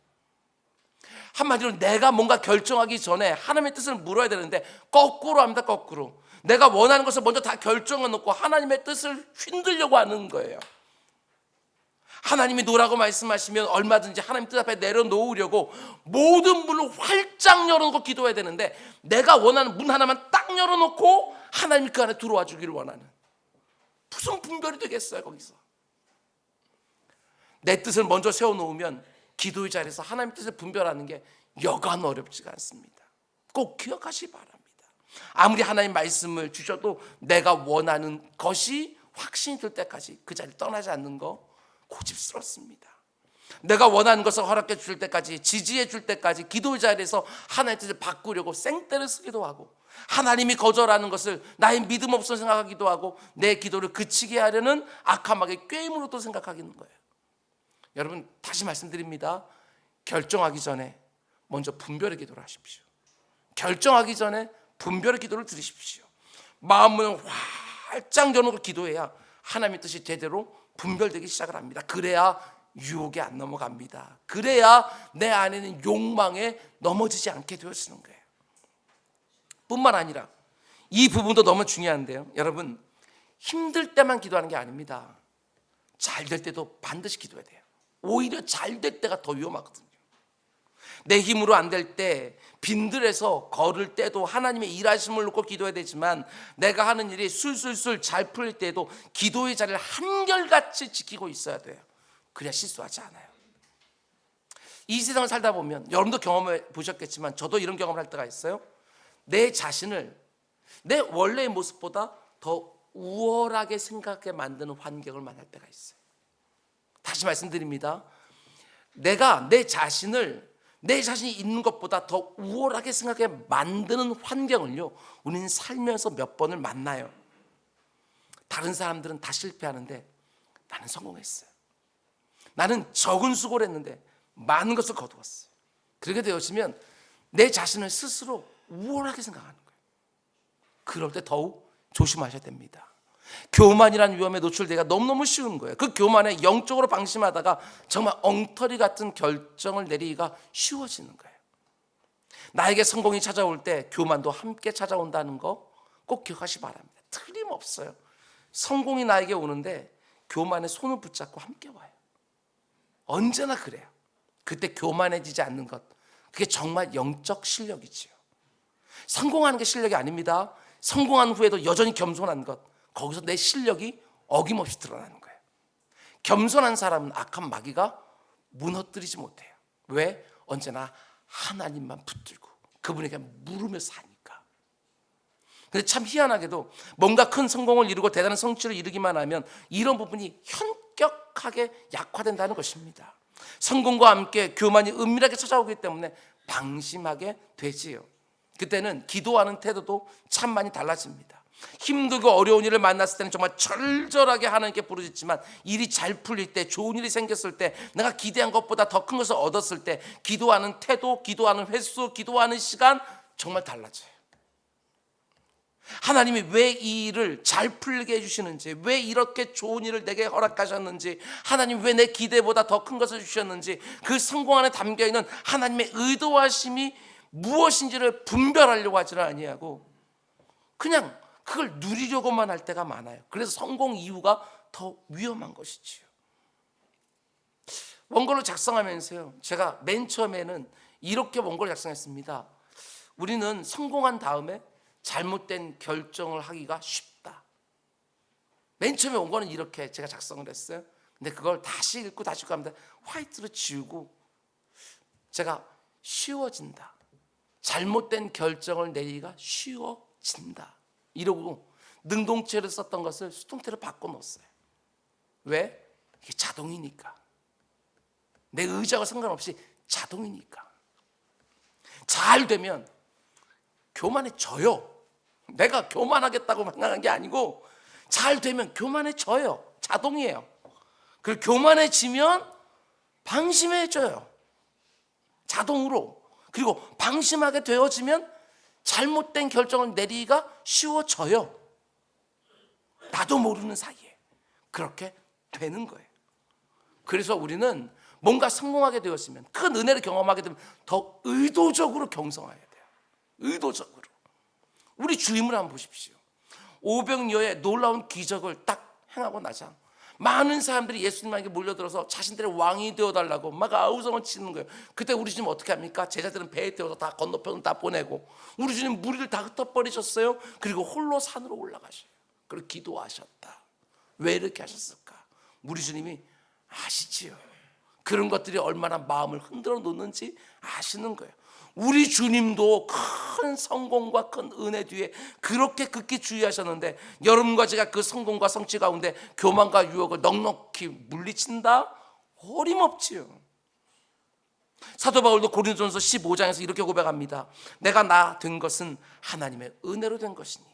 Speaker 1: 한마디로 내가 뭔가 결정하기 전에 하나님의 뜻을 물어야 되는데 거꾸로 합니다. 거꾸로. 내가 원하는 것을 먼저 다 결정해 놓고 하나님의 뜻을 흔들려고 하는 거예요. 하나님이 놓으라고 말씀하시면 얼마든지 하나님 뜻 앞에 내려놓으려고 모든 문을 활짝 열어놓고 기도해야 되는데, 내가 원하는 문 하나만 딱 열어놓고 하나님이 그 안에 들어와 주기를 원하는, 무슨 분별이 되겠어요. 거기서 내 뜻을 먼저 세워놓으면 기도의 자리에서 하나님 뜻을 분별하는 게 여간 어렵지가 않습니다. 꼭 기억하시기 바랍니다. 아무리 하나님 말씀을 주셔도 내가 원하는 것이 확신이 들 때까지 그 자리를 떠나지 않는 거 고집스럽습니다. 내가 원하는 것을 허락해 줄 때까지, 지지해 줄 때까지 기도의 자리에서 하나님의 뜻을 바꾸려고 생떼를 쓰기도 하고, 하나님이 거절하는 것을 나의 믿음 없어 생각하기도 하고, 내 기도를 그치게 하려는 악한 마귀의 꾀임으로도 생각하기는 거예요. 여러분, 다시 말씀드립니다. 결정하기 전에 먼저 분별의 기도를 하십시오. 결정하기 전에 분별의 기도를 드리십시오. 마음을 활짝 열어놓고 기도해야 하나님의 뜻이 제대로 분별되기 시작을 합니다. 그래야 유혹에 안 넘어갑니다. 그래야 내 안에는 욕망에 넘어지지 않게 되어지는 거예요. 뿐만 아니라 이 부분도 너무 중요한데요. 여러분, 힘들 때만 기도하는 게 아닙니다. 잘 될 때도 반드시 기도해야 돼요. 오히려 잘 될 때가 더 위험하거든요. 내 힘으로 안 될 때, 빈들에서 걸을 때도 하나님의 일하심을 놓고 기도해야 되지만, 내가 하는 일이 술술술 잘 풀릴 때도 기도의 자리를 한결같이 지키고 있어야 돼요. 그래야 실수하지 않아요. 이 세상을 살다 보면 여러분도 경험해 보셨겠지만 저도 이런 경험을 할 때가 있어요. 내 자신을 내 원래의 모습보다 더 우월하게 생각하게 만드는 환경을 만날 때가 있어요. 다시 말씀드립니다. 내가 내 자신을 내 자신이 있는 것보다 더 우월하게 생각하게 만드는 환경을요, 우리는 살면서 몇 번을 만나요. 다른 사람들은 다 실패하는데 나는 성공했어요. 나는 적은 수고를 했는데 많은 것을 거두었어요. 그렇게 되어지면 내 자신을 스스로 우월하게 생각하는 거예요. 그럴 때 더욱 조심하셔야 됩니다. 교만이라는 위험에 노출되기가 너무너무 쉬운 거예요. 그 교만에 영적으로 방심하다가 정말 엉터리 같은 결정을 내리기가 쉬워지는 거예요. 나에게 성공이 찾아올 때 교만도 함께 찾아온다는 거 꼭 기억하시기 바랍니다. 틀림없어요. 성공이 나에게 오는데 교만의 손을 붙잡고 함께 와요. 언제나 그래요. 그때 교만해지지 않는 것, 그게 정말 영적 실력이지요. 성공하는 게 실력이 아닙니다. 성공한 후에도 여전히 겸손한 것, 거기서 내 실력이 어김없이 드러나는 거예요. 겸손한 사람은 악한 마귀가 무너뜨리지 못해요. 왜? 언제나 하나님만 붙들고 그분에게 물으며 사니까. 근데 참 희한하게도 뭔가 큰 성공을 이루고 대단한 성취를 이루기만 하면 이런 부분이 현격하게 약화된다는 것입니다. 성공과 함께 교만이 은밀하게 찾아오기 때문에 방심하게 되지요. 그때는 기도하는 태도도 참 많이 달라집니다. 힘들고 어려운 일을 만났을 때는 정말 절절하게 하나님께 부르짖지만 일이 잘 풀릴 때, 좋은 일이 생겼을 때, 내가 기대한 것보다 더 큰 것을 얻었을 때 기도하는 태도, 기도하는 횟수, 기도하는 시간 정말 달라져요. 하나님이 왜 이 일을 잘 풀게 해주시는지, 왜 이렇게 좋은 일을 내게 허락하셨는지, 하나님 왜 내 기대보다 더 큰 것을 주셨는지, 그 성공 안에 담겨있는 하나님의 의도하심이 무엇인지를 분별하려고 하지는 아니하고 그냥 그걸 누리려고만 할 때가 많아요. 그래서 성공 이유가 더 위험한 것이지요. 원고를 작성하면서요, 제가 맨 처음에는 이렇게 원고를 작성했습니다. 우리는 성공한 다음에 잘못된 결정을 하기가 쉽다. 맨 처음에 원고는 이렇게 제가 작성을 했어요. 근데 그걸 다시 읽고 다시 읽고 하면 화이트로 지우고 제가 쉬워진다, 잘못된 결정을 내리기가 쉬워진다 이러고 능동체를 썼던 것을 수동태로 바꿔놓았어요. 왜? 이게 자동이니까. 내 의지와 상관없이 자동이니까. 잘 되면 교만해져요. 내가 교만하겠다고 생각한 게 아니고 잘 되면 교만해져요. 자동이에요. 그리고 교만해지면 방심해져요. 자동으로. 그리고 방심하게 되어지면 잘못된 결정을 내리기가 쉬워져요. 나도 모르는 사이에 그렇게 되는 거예요. 그래서 우리는 뭔가 성공하게 되었으면, 큰 은혜를 경험하게 되면 더 의도적으로 경성해야 돼요. 의도적으로. 우리 주임을 한번 보십시오. 오병이어의 놀라운 기적을 딱 행하고 나자 많은 사람들이 예수님에게 몰려들어서 자신들의 왕이 되어달라고 막 아우성을 치는 거예요. 그때 우리 주님 어떻게 합니까? 제자들은 배에 태워서 다 건너편을 다 보내고 우리 주님 무리를 다 흩어버리셨어요. 그리고 홀로 산으로 올라가셔요. 그리고 기도하셨다. 왜 이렇게 하셨을까? 우리 주님이 아시지요. 그런 것들이 얼마나 마음을 흔들어 놓는지 아시는 거예요. 우리 주님도 큰 성공과 큰 은혜 뒤에 그렇게 극히 주의하셨는데 여러분과 제가 그 성공과 성취 가운데 교만과 유혹을 넉넉히 물리친다? 어림없지요. 사도 바울도 고린도전서 15장에서 이렇게 고백합니다. 내가 나 된 것은 하나님의 은혜로 된 것이니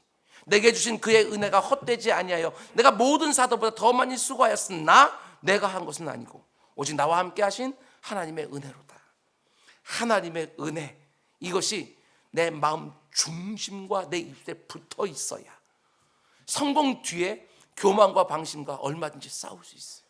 Speaker 1: 내게 주신 그의 은혜가 헛되지 아니하여 내가 모든 사도보다 더 많이 수고하였으나 내가 한 것은 아니고 오직 나와 함께 하신 하나님의 은혜로다. 하나님의 은혜, 이것이 내 마음 중심과 내 입술에 붙어 있어야 성공 뒤에 교만과 방심과 얼마든지 싸울 수 있어요.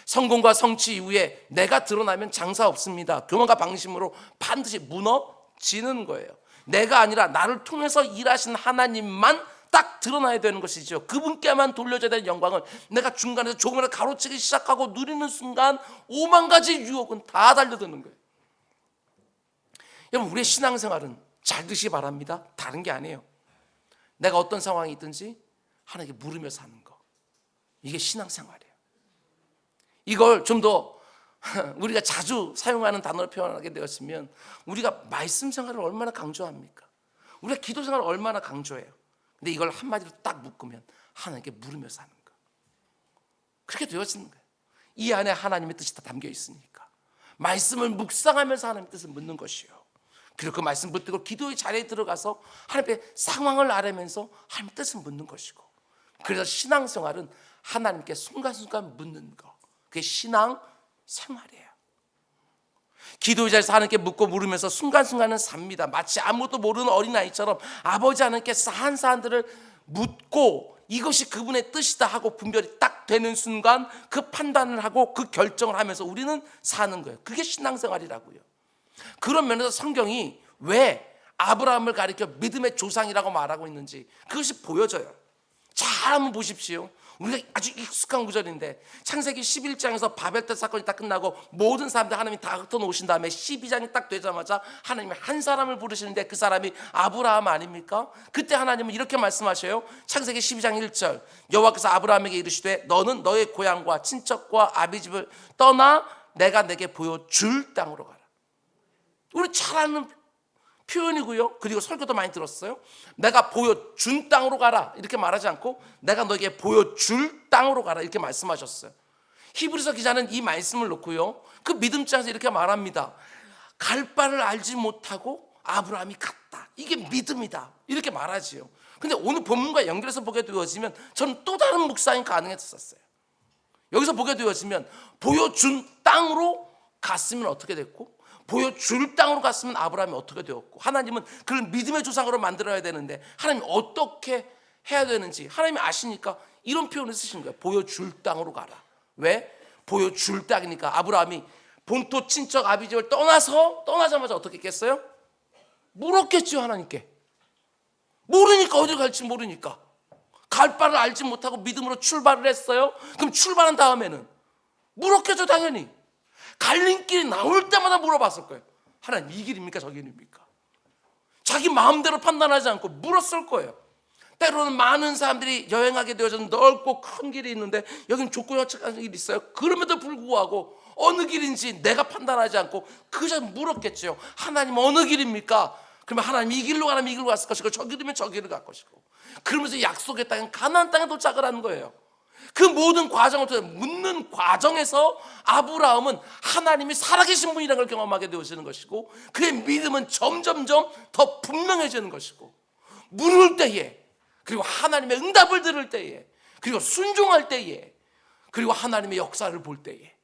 Speaker 1: 성공과 성취 이후에 내가 드러나면 장사 없습니다. 교만과 방심으로 반드시 무너지는 거예요. 내가 아니라 나를 통해서 일하신 하나님만 딱 드러나야 되는 것이죠. 그분께만 돌려줘야 되는 영광을 내가 중간에서 조금이라도 가로채기 시작하고 누리는 순간 5만 가지 유혹은 다 달려드는 거예요. 여러분, 우리의 신앙생활은 잘 드시기 바랍니다. 다른 게 아니에요. 내가 어떤 상황이 있든지 하나님께 물으며 사는 거, 이게 신앙생활이에요. 이걸 좀 더 우리가 자주 사용하는 단어로 표현하게 되었으면 우리가 말씀 생활을 얼마나 강조합니까? 우리가 기도 생활을 얼마나 강조해요. 근데 이걸 한마디로 딱 묶으면 하나님께 물으며 사는 거, 그렇게 되어지는 거예요. 이 안에 하나님의 뜻이 다 담겨 있으니까 말씀을 묵상하면서 하나님의 뜻을 묻는 것이요. 그리고 그 말씀 붙들고 기도의 자리에 들어가서 하나님의 상황을 알아면서 하나님의 뜻을 묻는 것이고, 그래서 신앙생활은 하나님께 순간순간 묻는 거, 그게 신앙생활이에요. 기도의 자리에서 하나님께 묻고 물으면서 순간순간은 삽니다. 마치 아무것도 모르는 어린아이처럼 아버지 하나님께 사안사안들을 묻고 이것이 그분의 뜻이다 하고 분별이 딱 되는 순간 그 판단을 하고 그 결정을 하면서 우리는 사는 거예요. 그게 신앙생활이라고요. 그런 면에서 성경이 왜 아브라함을 가리켜 믿음의 조상이라고 말하고 있는지 그것이 보여져요. 잘 한번 보십시오. 우리가 아주 익숙한 구절인데 창세기 11장에서 바벨탑 사건이 딱 끝나고 모든 사람들 하나님이 다 흩어놓으신 다음에 12장이 딱 되자마자 하나님이 한 사람을 부르시는데 그 사람이 아브라함 아닙니까? 그때 하나님은 이렇게 말씀하셔요. 창세기 12장 1절, 여호와께서 아브라함에게 이르시되 너는 너의 고향과 친척과 아비집을 떠나 내가 내게 보여줄 땅으로 가라. 우리 잘 아는 표현이고요. 그리고 설교도 많이 들었어요. 내가 보여준 땅으로 가라 이렇게 말하지 않고 내가 너에게 보여줄 땅으로 가라 이렇게 말씀하셨어요. 히브리서 기자는 이 말씀을 놓고요, 그 믿음장에서 이렇게 말합니다. 갈 바를 알지 못하고 아브라함이 갔다, 이게 믿음이다 이렇게 말하지요. 근데 오늘 본문과 연결해서 보게 되어지면 저는 또 다른 묵상이 가능했었어요. 여기서 보게 되어지면 보여준 땅으로 갔으면 어떻게 됐고, 보여줄 땅으로 갔으면 아브라함이 어떻게 되었고, 하나님은 그를 믿음의 조상으로 만들어야 되는데 하나님 어떻게 해야 되는지 하나님이 아시니까 이런 표현을 쓰신 거예요. 보여줄 땅으로 가라. 왜? 보여줄 땅이니까. 아브라함이 본토 친척 아비집을 떠나자마자 어떻게 했겠어요? 물었겠죠. 하나님께. 모르니까, 어디로 갈지 모르니까 갈 바를 알지 못하고 믿음으로 출발을 했어요. 그럼 출발한 다음에는 물었겠죠. 당연히 갈림길이 나올 때마다 물어봤을 거예요. 하나님, 이 길입니까 저 길입니까? 자기 마음대로 판단하지 않고 물었을 거예요. 때로는 많은 사람들이 여행하게 되어서 넓고 큰 길이 있는데 여기는 좁고 협착한 길이 있어요. 그럼에도 불구하고 어느 길인지 내가 판단하지 않고 그저 물었겠죠. 하나님 어느 길입니까? 그러면 하나님 이 길로 가라면 이 길로 갔을 것이고 저 길이면 저 길을 갈 것이고, 그러면서 약속의 땅인 가나안 땅에 도착을 하는 거예요. 그 모든 과정을 통해 묻는 과정에서 아브라함은 하나님이 살아계신 분이라는 걸 경험하게 되어지는 것이고, 그의 믿음은 점점점 더 분명해지는 것이고, 물을 때에, 그리고 하나님의 응답을 들을 때에, 그리고 순종할 때에, 그리고 하나님의 역사를 볼 때에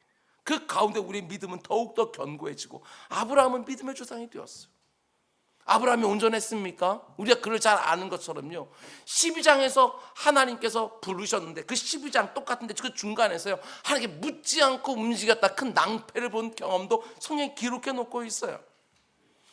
Speaker 1: 그 가운데 우리의 믿음은 더욱더 견고해지고 아브라함은 믿음의 조상이 되었어요. 아브라함이 온전했습니까? 우리가 그를 잘 아는 것처럼요, 12장에서 하나님께서 부르셨는데 그 12장 똑같은데 그 중간에서요 하나님께 묻지 않고 움직였다 큰 낭패를 본 경험도 성경에 기록해 놓고 있어요.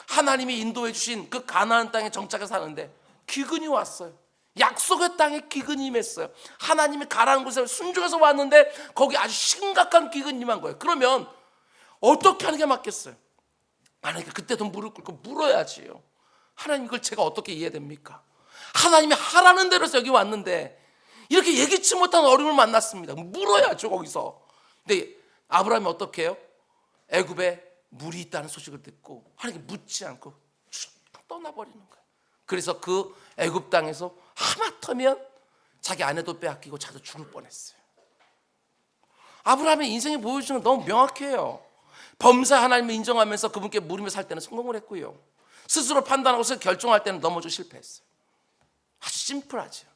Speaker 1: 하나님이 인도해 주신 그 가나안 땅에 정착해 사는데 기근이 왔어요. 약속의 땅에 기근이 임했어요. 하나님이 가라는 곳에 순종해서 왔는데 거기 아주 심각한 기근이 임한 거예요. 그러면 어떻게 하는 게 맞겠어요? 하나님께 그때도 무릎 꿇고 물어야지요. 하나님, 이걸 제가 어떻게 이해됩니까? 하나님이 하라는 대로 해서 여기 왔는데 이렇게 예기치 못한 어려움을 만났습니다. 물어야죠 거기서. 근데 아브라함이 어떻게 해요? 애굽에 물이 있다는 소식을 듣고 하나님께 묻지 않고 떠나버리는 거예요. 그래서 그 애굽 땅에서 하마터면 자기 아내도 빼앗기고 자기도 죽을 뻔했어요. 아브라함의 인생이 보여주는 건 너무 명확해요. 범사 하나님을 인정하면서 그분께 물으며 살 때는 성공을 했고요, 스스로 판단하고 결정할 때는 넘어져 실패했어요. 아주 심플하죠.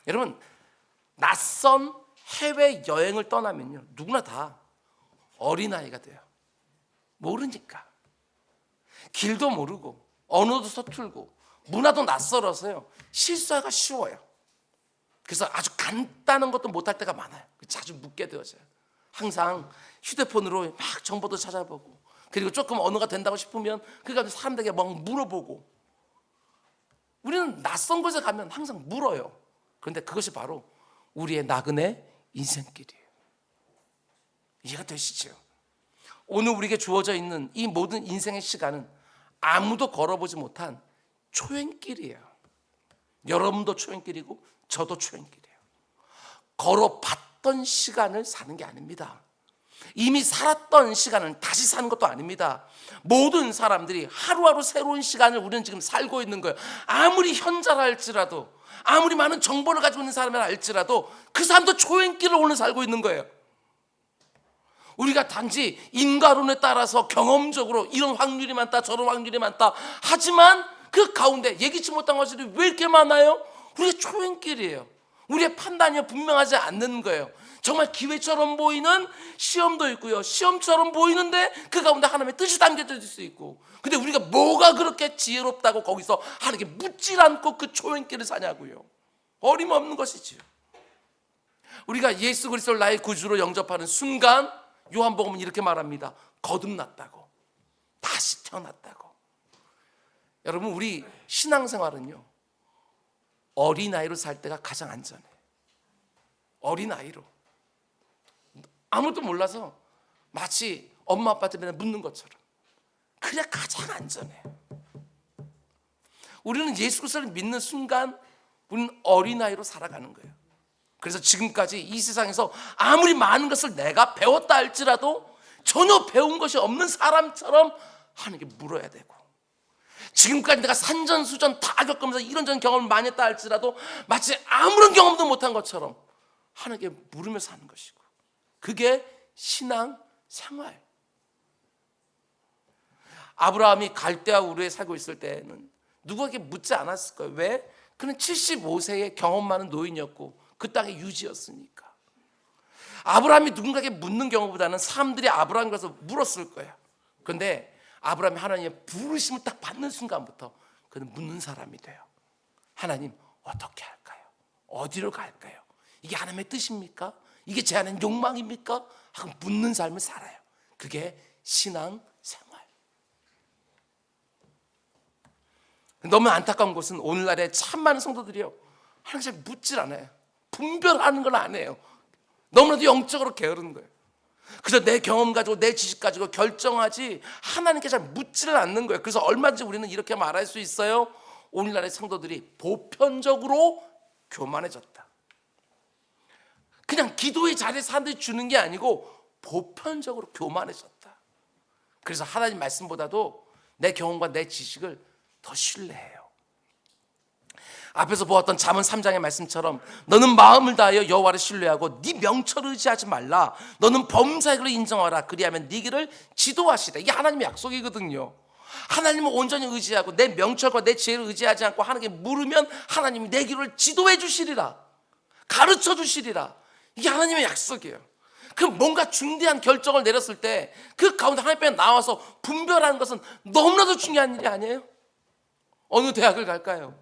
Speaker 1: 여러분, 낯선 해외 여행을 떠나면요 누구나 다 어린아이가 돼요. 모르니까. 길도 모르고 언어도 서툴고 문화도 낯설어서요 실수하기가 쉬워요. 그래서 아주 간단한 것도 못할 때가 많아요. 자주 묻게 되어져요. 항상 휴대폰으로 막 정보도 찾아보고, 그리고 조금 언어가 된다고 싶으면 그러니까 사람들에게 막 물어보고. 우리는 낯선 곳에 가면 항상 물어요. 그런데 그것이 바로 우리의 나그네 인생길이에요. 이해가 되시죠? 오늘 우리에게 주어져 있는 이 모든 인생의 시간은 아무도 걸어보지 못한 초행길이에요. 여러분도 초행길이고 저도 초행길이에요. 걸어봤던 시간을 사는 게 아닙니다. 이미 살았던 시간을 다시 사는 것도 아닙니다. 모든 사람들이 하루하루 새로운 시간을 우리는 지금 살고 있는 거예요. 아무리 현자라 할지라도, 아무리 많은 정보를 가지고 있는 사람이라 할지라도 그 사람도 초행길을 오늘 살고 있는 거예요. 우리가 단지 인과론에 따라서 경험적으로 이런 확률이 많다 저런 확률이 많다 하지만 그 가운데 예기치 못한 것들이 왜 이렇게 많아요? 우리의 초행길이에요. 우리의 판단이 분명하지 않는 거예요. 정말 기회처럼 보이는 시험도 있고요, 시험처럼 보이는데 그 가운데 하나님의 뜻이 담겨져 있을 수 있고, 근데 우리가 뭐가 그렇게 지혜롭다고 거기서 하나님께 묻질 않고 그 초행길을 사냐고요. 어림없는 것이지요. 우리가 예수 그리스도를 나의 구주로 영접하는 순간 요한복음은 이렇게 말합니다. 거듭났다고, 다시 태어났다고. 여러분, 우리 신앙생활은요, 어린아이로 살 때가 가장 안전해요. 어린아이로 아무것도 몰라서 마치 엄마 아빠한테 맨날 묻는 것처럼, 그래 가장 안전해요. 우리는 예수 그리스도를 믿는 순간 우리는 어린아이로 살아가는 거예요. 그래서 지금까지 이 세상에서 아무리 많은 것을 내가 배웠다 할지라도 전혀 배운 것이 없는 사람처럼 하는 게 물어야 되고, 지금까지 내가 산전수전 다 겪으면서 이런저런 경험을 많이 했다 할지라도 마치 아무런 경험도 못한 것처럼 하는 게 물으면서 사는 것이고, 그게 신앙 생활. 아브라함이 갈대아 우르에 살고 있을 때는 누구에게 묻지 않았을 거예요. 왜? 그는 75세의 경험 많은 노인이었고 그 땅의 유지였으니까. 아브라함이 누군가에게 묻는 경우보다는 사람들이 아브라함에 가서 물었을 거예요. 그런데 아브라함이 하나님의 부르심을 딱 받는 순간부터 그는 묻는 사람이 돼요. 하나님, 어떻게 할까요? 어디로 갈까요? 이게 하나님의 뜻입니까? 이게 제 안에 욕망입니까? 하고 묻는 삶을 살아요. 그게 신앙 생활. 너무 안타까운 것은 오늘날에 참 많은 성도들이요, 하나님 잘 묻질 않아요. 분별하는 건 안 해요. 너무나도 영적으로 게으른 거예요. 그래서 내 경험 가지고 내 지식 가지고 결정하지 하나님께 잘 묻지를 않는 거예요. 그래서 얼마든지 우리는 이렇게 말할 수 있어요. 오늘날의 성도들이 보편적으로 교만해졌다. 그냥 기도의 자리에 사람들이 주는 게 아니고 보편적으로 교만해졌다. 그래서 하나님 말씀보다도 내 경험과 내 지식을 더 신뢰해요. 앞에서 보았던 잠언 3장의 말씀처럼 너는 마음을 다하여 여호와를 신뢰하고 네 명철을 의지하지 말라. 너는 범사의 길을 인정하라. 그리하면 네 길을 지도하시라. 이게 하나님의 약속이거든요. 하나님을 온전히 의지하고 내 명철과 내 지혜를 의지하지 않고 하나님께 물으면 하나님이 내 길을 지도해 주시리라, 가르쳐 주시리라. 이게 하나님의 약속이에요. 그 뭔가 중대한 결정을 내렸을 때 그 가운데 하나님 앞에 나와서 분별하는 것은 너무나도 중요한 일이 아니에요? 어느 대학을 갈까요?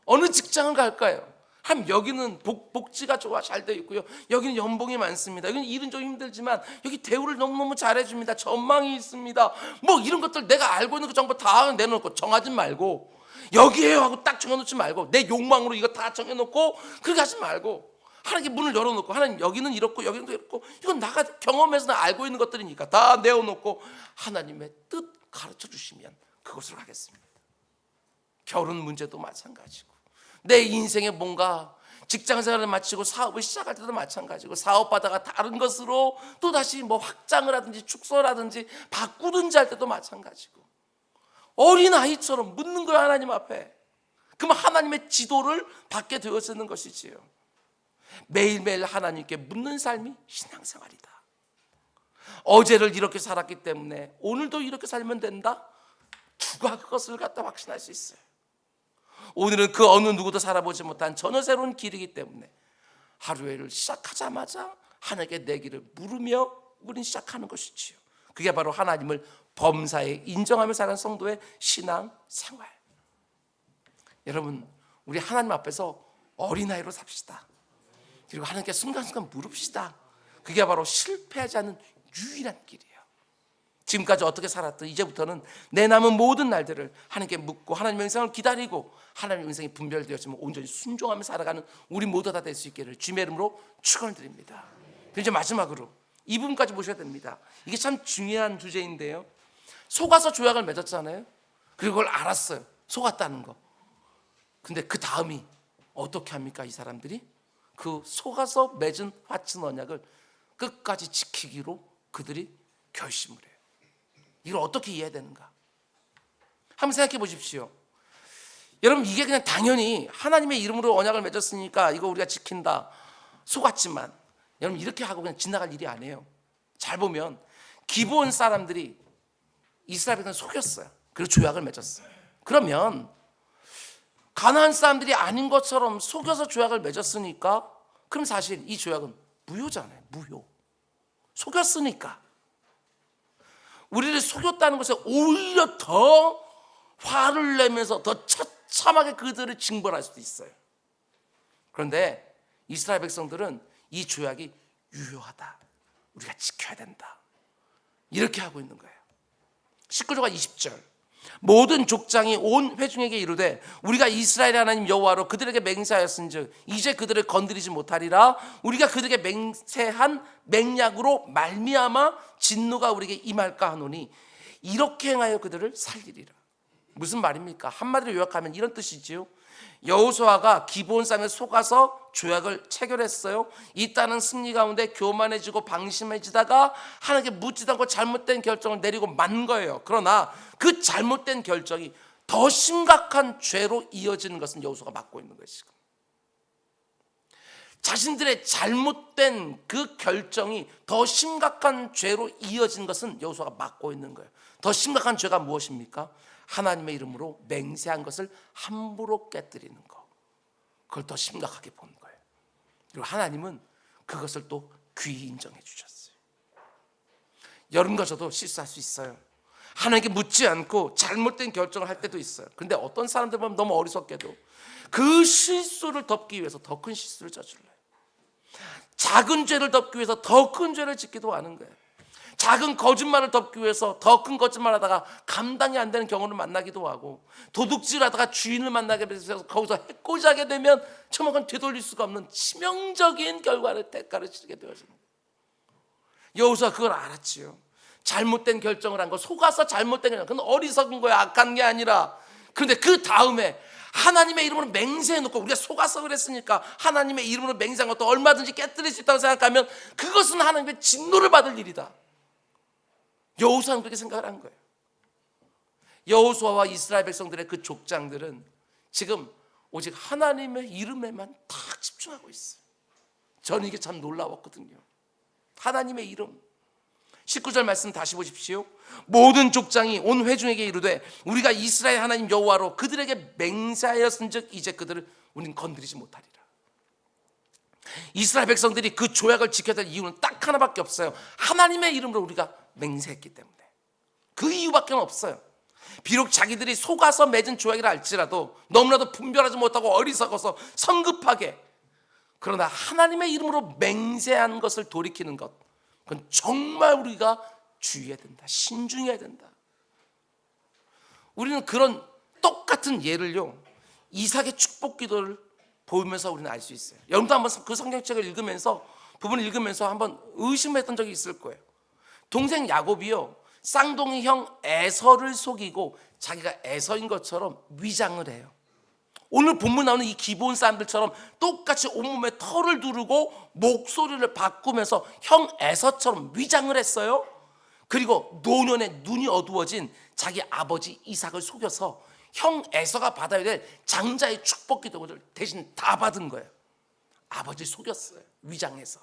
Speaker 1: 어느 직장을 갈까요? 한 여기는 복지가 좋아 잘 돼 있고요, 여기는 연봉이 많습니다, 여기는 일은 좀 힘들지만 여기 대우를 너무너무 잘해줍니다, 전망이 있습니다, 뭐 이런 것들 내가 알고 있는 그 정보 다 내놓고 정하지 말고, 여기에요 하고 딱 정해놓지 말고 내 욕망으로 이거 다 정해놓고 그렇게 하지 말고 하나님께 문을 열어놓고, 하나님 여기는 이렇고 여기는 이렇고, 이건 나가 경험해서 나 알고 있는 것들이니까 다 내어놓고 하나님의 뜻 가르쳐 주시면 그것으로 하겠습니다. 결혼 문제도 마찬가지고, 내 인생에 뭔가 직장생활을 마치고 사업을 시작할 때도 마찬가지고, 사업하다가 다른 것으로 또다시 뭐 확장을 하든지 축소라든지 바꾸든지 할 때도 마찬가지고, 어린아이처럼 묻는 거예요, 하나님 앞에. 그러면 하나님의 지도를 받게 되어지는 것이지요. 매일매일 하나님께 묻는 삶이 신앙생활이다. 어제를 이렇게 살았기 때문에 오늘도 이렇게 살면 된다? 누가 그것을 갖다 확신할 수 있어요? 오늘은 그 어느 누구도 살아보지 못한 전혀 새로운 길이기 때문에 하루를 시작하자마자 하나님께 내 길을 물으며 우린 시작하는 것이지요. 그게 바로 하나님을 범사에 인정하며 사는 성도의 신앙 생활. 여러분, 우리 하나님 앞에서 어린아이로 삽시다. 그리고 하나님께 순간순간 물읍시다. 그게 바로 실패하지 않는 유일한 길이에요. 지금까지 어떻게 살았든 이제부터는 내 남은 모든 날들을 하나님께 묻고 하나님의 인생을 기다리고 하나님의 인생이 분별되었지만 온전히 순종하며 살아가는 우리 모두 다 될 수 있기를 주님의 이름으로 축원을 드립니다. 그리고 이제 마지막으로 이 부분까지 보셔야 됩니다. 이게 참 중요한 주제인데요, 속아서 조약을 맺었잖아요. 그리고 그걸 알았어요, 속았다는 거. 근데 그 다음이 어떻게 합니까? 이 사람들이 그 속아서 맺은 화친 언약을 끝까지 지키기로 그들이 결심을 해요. 이걸 어떻게 이해해야 되는가? 한번 생각해 보십시오. 여러분, 이게 그냥 당연히 하나님의 이름으로 언약을 맺었으니까 이거 우리가 지킨다, 속았지만 여러분 이렇게 하고 그냥 지나갈 일이 아니에요. 잘 보면 기브온 사람들이 이스라엘 백성을 속였어요. 그리고 조약을 맺었어요. 그러면 가나안 사람들이 아닌 것처럼 속여서 조약을 맺었으니까 그럼 사실 이 조약은 무효잖아요. 무효. 속였으니까. 우리를 속였다는 것에 오히려 더 화를 내면서 더 처참하게 그들을 징벌할 수도 있어요. 그런데 이스라엘 백성들은 이 조약이 유효하다, 우리가 지켜야 된다, 이렇게 하고 있는 거예요. 19절과 20절, 모든 족장이 온 회중에게 이르되 우리가 이스라엘의 하나님 여호와로 그들에게 맹세하였은즉 이제 그들을 건드리지 못하리라. 우리가 그들에게 맹세한 맹약으로 말미암아 진노가 우리에게 임할까 하노니 이렇게 행하여 그들을 살리리라. 무슨 말입니까? 한마디로 요약하면 이런 뜻이지요. 여호수아가 기브온 사람에 속아서 조약을 체결했어요. 이 땅은 승리 가운데 교만해지고 방심해지다가 하나님께 묻지도 않고 잘못된 결정을 내리고 만 거예요. 그러나 그 잘못된 결정이 더 심각한 죄로 이어지는 것은 여호수아가 맡고 있는 것이고, 자신들의 잘못된 그 결정이 더 심각한 죄로 이어진 것은 여호수아가 맡고 있는 거예요. 더 심각한 죄가 무엇입니까? 하나님의 이름으로 맹세한 것을 함부로 깨뜨리는 거. 그걸 더 심각하게 보는 거예요. 그리고 하나님은 그것을 또 귀히 인정해 주셨어요. 여러분과 저도 실수할 수 있어요. 하나님께 묻지 않고 잘못된 결정을 할 때도 있어요. 그런데 어떤 사람들 보면 너무 어리석게도 그 실수를 덮기 위해서 더 큰 실수를 저질러요. 작은 죄를 덮기 위해서 더 큰 죄를 짓기도 하는 거예요. 작은 거짓말을 덮기 위해서 더 큰 거짓말을 하다가 감당이 안 되는 경우를 만나기도 하고, 도둑질하다가 주인을 만나게 돼서 거기서 해코지하게 되면 처음엔 되돌릴 수가 없는 치명적인 대가를 치르게 되어지는 거예요. 여호수아 그걸 알았지요. 잘못된 결정을 한 거, 속아서 잘못된 결정, 그건 어리석은 거야, 악한 게 아니라. 그런데 그 다음에 하나님의 이름으로 맹세해놓고, 우리가 속아서 그랬으니까 하나님의 이름으로 맹세한 것도 얼마든지 깨뜨릴 수 있다고 생각하면 그것은 하나님의 진노를 받을 일이다. 여호수아는 그렇게 생각을 한 거예요. 여호수아와 이스라엘 백성들의 그 족장들은 지금 오직 하나님의 이름에만 딱 집중하고 있어요. 저는 이게 참 놀라웠거든요. 하나님의 이름. 19절 말씀 다시 보십시오. 모든 족장이 온 회중에게 이르되 우리가 이스라엘 하나님 여호와로 그들에게 맹세하였은즉 이제 그들을 우리는 건드리지 못하리라. 이스라엘 백성들이 그 조약을 지켜야 될 이유는 딱 하나밖에 없어요. 하나님의 이름으로 우리가 맹세했기 때문에. 그 이유밖에 없어요. 비록 자기들이 속아서 맺은 조약이라 할지라도 너무나도 분별하지 못하고 어리석어서 성급하게, 그러나 하나님의 이름으로 맹세한 것을 돌이키는 것, 그건 정말 우리가 주의해야 된다, 신중해야 된다. 우리는 그런 똑같은 예를요, 이삭의 축복 기도를 보면서 우리는 알 수 있어요. 여러분도 한번 그 성경책을 읽으면서, 부분을 읽으면서 한번 의심했던 적이 있을 거예요. 동생 야곱이요, 쌍둥이 형 에서를 속이고 자기가 에서인 것처럼 위장을 해요. 오늘 본문 나오는 이 기브온 사람들처럼 똑같이 온몸에 털을 두르고 목소리를 바꾸면서 형 에서처럼 위장을 했어요. 그리고 노년에 눈이 어두워진 자기 아버지 이삭을 속여서 형 에서가 받아야 될 장자의 축복 기도를 대신 다 받은 거예요. 아버지 속였어요, 위장해서.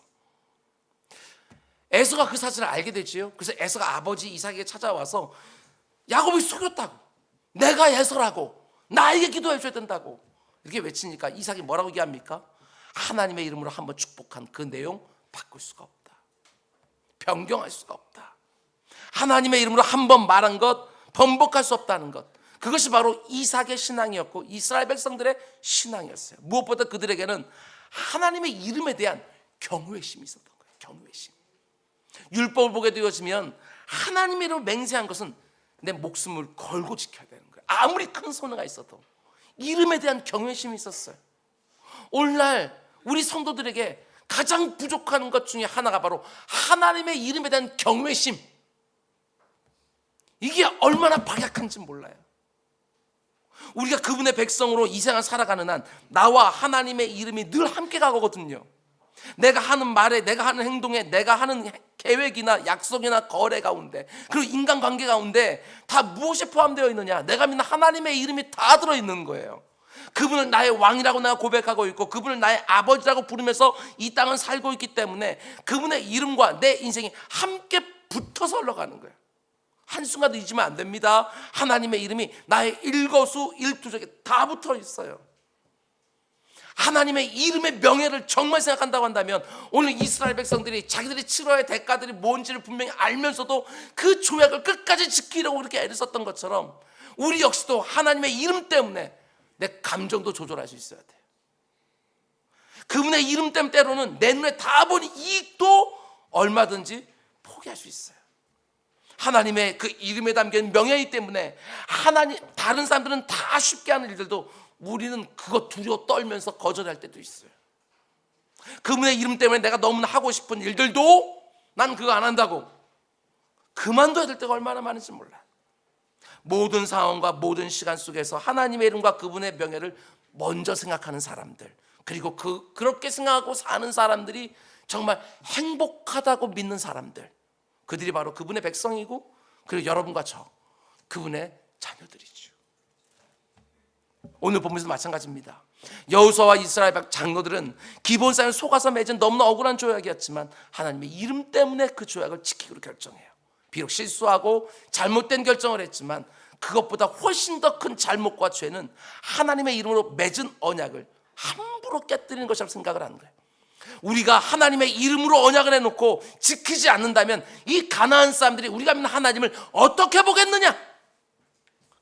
Speaker 1: 에서가 그 사실을 알게 되지요. 그래서 에서가 아버지 이삭에게 찾아와서 야곱이 속였다고, 내가 에서라고, 나에게 기도해 줘야 된다고 이렇게 외치니까 이삭이 뭐라고 얘기합니까? 하나님의 이름으로 한번 축복한 그 내용 바꿀 수가 없다, 변경할 수가 없다. 하나님의 이름으로 한번 말한 것 번복할 수 없다는 것, 그것이 바로 이삭의 신앙이었고 이스라엘 백성들의 신앙이었어요. 무엇보다 그들에게는 하나님의 이름에 대한 경외심이 있었던 거예요. 경외심. 율법을 보게 되어지면 하나님의 이름으로 맹세한 것은 내 목숨을 걸고 지켜야 되는 거예요. 아무리 큰 손해가 있어도 이름에 대한 경외심이 있었어요. 오늘날 우리 성도들에게 가장 부족한 것 중에 하나가 바로 하나님의 이름에 대한 경외심. 이게 얼마나 박약한지 몰라요. 우리가 그분의 백성으로 이 세상을 살아가는 한 나와 하나님의 이름이 늘 함께 가거든요. 내가 하는 말에, 내가 하는 행동에, 내가 하는 계획이나 약속이나 거래 가운데, 그리고 인간관계 가운데 다 무엇이 포함되어 있느냐? 내가 믿는 하나님의 이름이 다 들어있는 거예요. 그분을 나의 왕이라고 내가 고백하고 있고 그분을 나의 아버지라고 부르면서 이 땅은 살고 있기 때문에 그분의 이름과 내 인생이 함께 붙어서 흘러가는 거예요. 한순간도 잊으면 안 됩니다. 하나님의 이름이 나의 일거수일투족에 다 붙어 있어요. 하나님의 이름의 명예를 정말 생각한다고 한다면 오늘 이스라엘 백성들이 자기들이 치러야 대가들이 뭔지를 분명히 알면서도 그 조약을 끝까지 지키려고 그렇게 애를 썼던 것처럼 우리 역시도 하나님의 이름 때문에 내 감정도 조절할 수 있어야 돼요. 그분의 이름 때문에 때로는 내 눈에 다 보니 이익도 얼마든지 포기할 수 있어요. 하나님의 그 이름에 담긴 명예이기 때문에 하나님 다른 사람들은 다 쉽게 하는 일들도 우리는 그거 두려워 떨면서 거절할 때도 있어요. 그분의 이름 때문에 내가 너무나 하고 싶은 일들도 난 그거 안 한다고 그만둬야 될 때가 얼마나 많은지 몰라. 모든 상황과 모든 시간 속에서 하나님의 이름과 그분의 명예를 먼저 생각하는 사람들, 그리고 그렇게 생각하고 사는 사람들이 정말 행복하다고 믿는 사람들, 그들이 바로 그분의 백성이고 그리고 여러분과 저 그분의 자녀들이죠. 오늘 본문에서 마찬가지입니다. 여호수아와 이스라엘 장로들은 기본상을 속아서 맺은 너무나 억울한 조약이었지만 하나님의 이름 때문에 그 조약을 지키기로 결정해요. 비록 실수하고 잘못된 결정을 했지만 그것보다 훨씬 더 큰 잘못과 죄는 하나님의 이름으로 맺은 언약을 함부로 깨뜨리는 것이라고 생각을 하는 거예요. 우리가 하나님의 이름으로 언약을 해놓고 지키지 않는다면 이 가나안 사람들이 우리가 믿는 하나님을 어떻게 보겠느냐,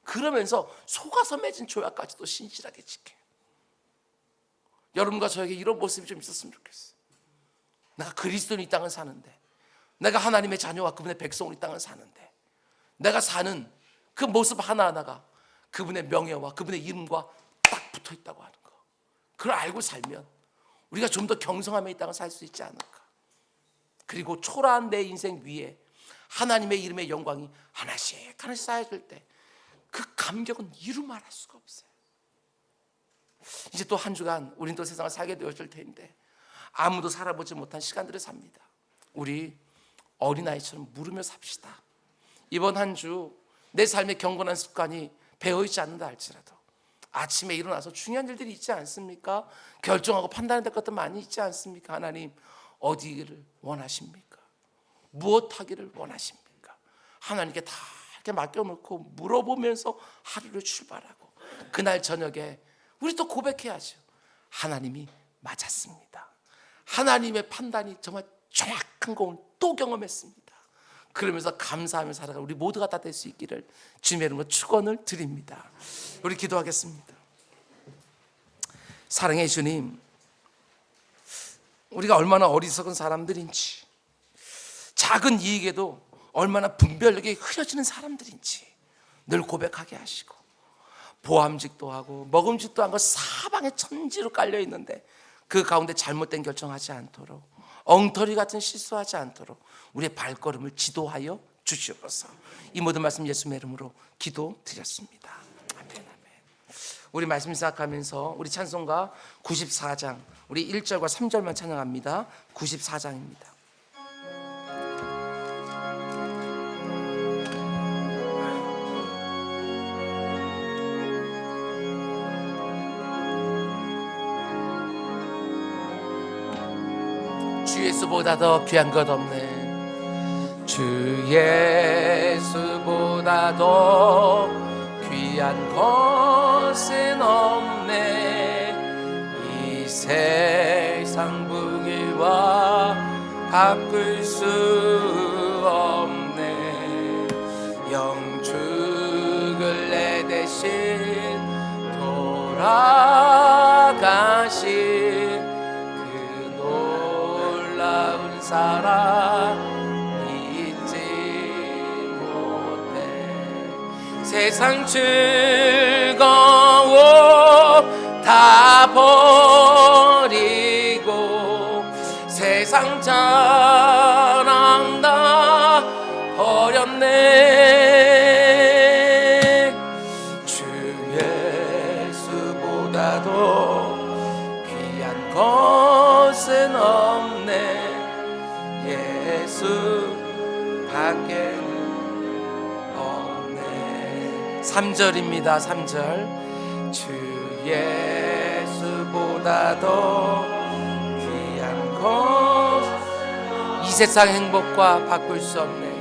Speaker 1: 그러면서 속아서 맺은 조약까지도 신실하게 지켜요. 여러분과 저에게 이런 모습이 좀 있었으면 좋겠어요. 내가 그리스도인 이 땅을 사는데, 내가 하나님의 자녀와 그분의 백성으로 이 땅을 사는데, 내가 사는 그 모습 하나하나가 그분의 명예와 그분의 이름과 딱 붙어 있다고 하는 거, 그걸 알고 살면 우리가 좀 더 경성하며 이 땅을 살 수 있지 않을까. 그리고 초라한 내 인생 위에 하나님의 이름의 영광이 하나씩 하나씩 쌓여질 때 그 감격은 이루 말할 수가 없어요. 이제 또 한 주간 우린 또 세상을 살게 되어질 텐데 아무도 살아보지 못한 시간들을 삽니다. 우리 어린아이처럼 물으며 삽시다. 이번 한 주 내 삶의 경건한 습관이 배어있지 않는다 할지라도 아침에 일어나서 중요한 일들이 있지 않습니까? 결정하고 판단해야 될 것도 많이 있지 않습니까? 하나님 어디를 원하십니까? 무엇 하기를 원하십니까? 하나님께 다 이렇게 맡겨놓고 물어보면서 하루를 출발하고 그날 저녁에 우리 또 고백해야죠. 하나님이 맞았습니다. 하나님의 판단이 정말 정확한 걸 또 경험했습니다. 그러면서 감사하며 살아가는 우리 모두가 다 될 수 있기를 주님의 이름으로 축원을 드립니다. 우리 기도하겠습니다. 사랑의 주님, 우리가 얼마나 어리석은 사람들인지, 작은 이익에도 얼마나 분별력이 흐려지는 사람들인지 늘 고백하게 하시고, 보암직도 하고 먹음직도 한 거 사방에 천지로 깔려 있는데 그 가운데 잘못된 결정하지 않도록, 엉터리 같은 실수하지 않도록 우리의 발걸음을 지도하여 주시옵소서. 이 모든 말씀 예수님의 이름으로 기도드렸습니다. 아멘, 아멘. 우리 말씀 생각하면서 우리 찬송가 94장 우리 1절과 3절만 찬양합니다. 94장입니다. 주 예수보다 더 귀한 것 없네. 주 예수보다 더 귀한 것은 없네. 이 세상 부귀와 바꿀 수 없네. 영축을 내 대신 돌아가신 사랑 잊지 못해. 세상 즐거워 다 버리고 세상 자랑 다 버렸네. 주 예수보다도 귀한 것은 없네. 예수 밖에는 없네. 3절입니다. 3절. 주 예수보다 더 귀한 것 이 세상 행복과 바꿀 수 없네.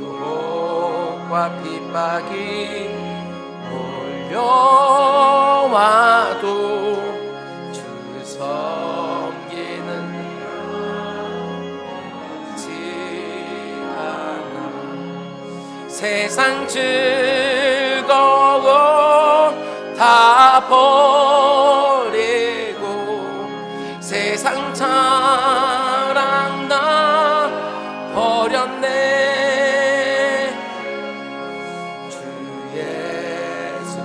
Speaker 1: 유혹과 핍박이 몰려와도 주를 섬기는 세상 즐거움 다 버리고 세상 자랑 다 버렸네. 주 예수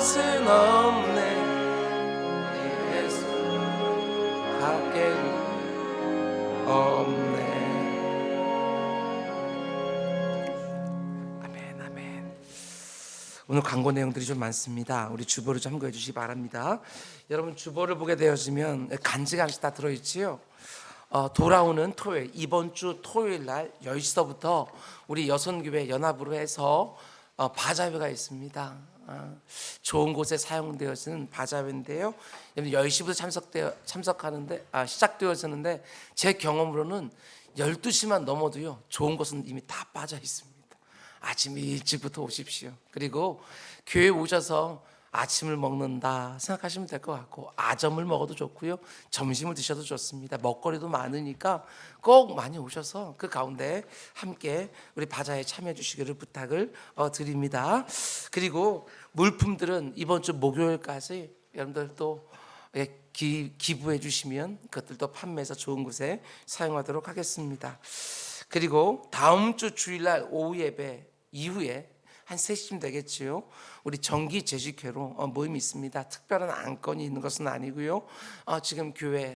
Speaker 1: 쓴 없네. 예수 밖에 없네. 오늘 광고 내용들이 좀 많습니다. 우리 주보를 좀 참고해 주시기 바랍니다. 여러분 주보를 보게 되어지면 간지가 하나씩 다 들어있지요. 돌아오는 토요일, 이번 주 토요일 날 10시부터 우리 여선교회 연합으로 해서 바자회가 있습니다. 좋은 곳에 사용되어지는 바자회인데요. 10시부터 참석하는데 시작되어지는데 제 경험으로는 12시만 넘어도요 좋은 곳은 이미 다 빠져 있습니다. 아침 일찍부터 오십시오. 그리고 교회 오셔서 아침을 먹는다 생각하시면 될 것 같고, 아점을 먹어도 좋고요, 점심을 드셔도 좋습니다. 먹거리도 많으니까 꼭 많이 오셔서 그 가운데 함께 우리 바자회에 참여해 주시기를 부탁을 드립니다. 그리고 물품들은 이번 주 목요일까지 여러분들 또 기부해 주시면 그것들도 판매해서 좋은 곳에 사용하도록 하겠습니다. 그리고 다음 주 주일날 오후 예배 이후에 한 3시쯤 되겠지요. 우리 정기 제식회로 모임이 있습니다. 특별한 안건이 있는 것은 아니고요. 지금 교회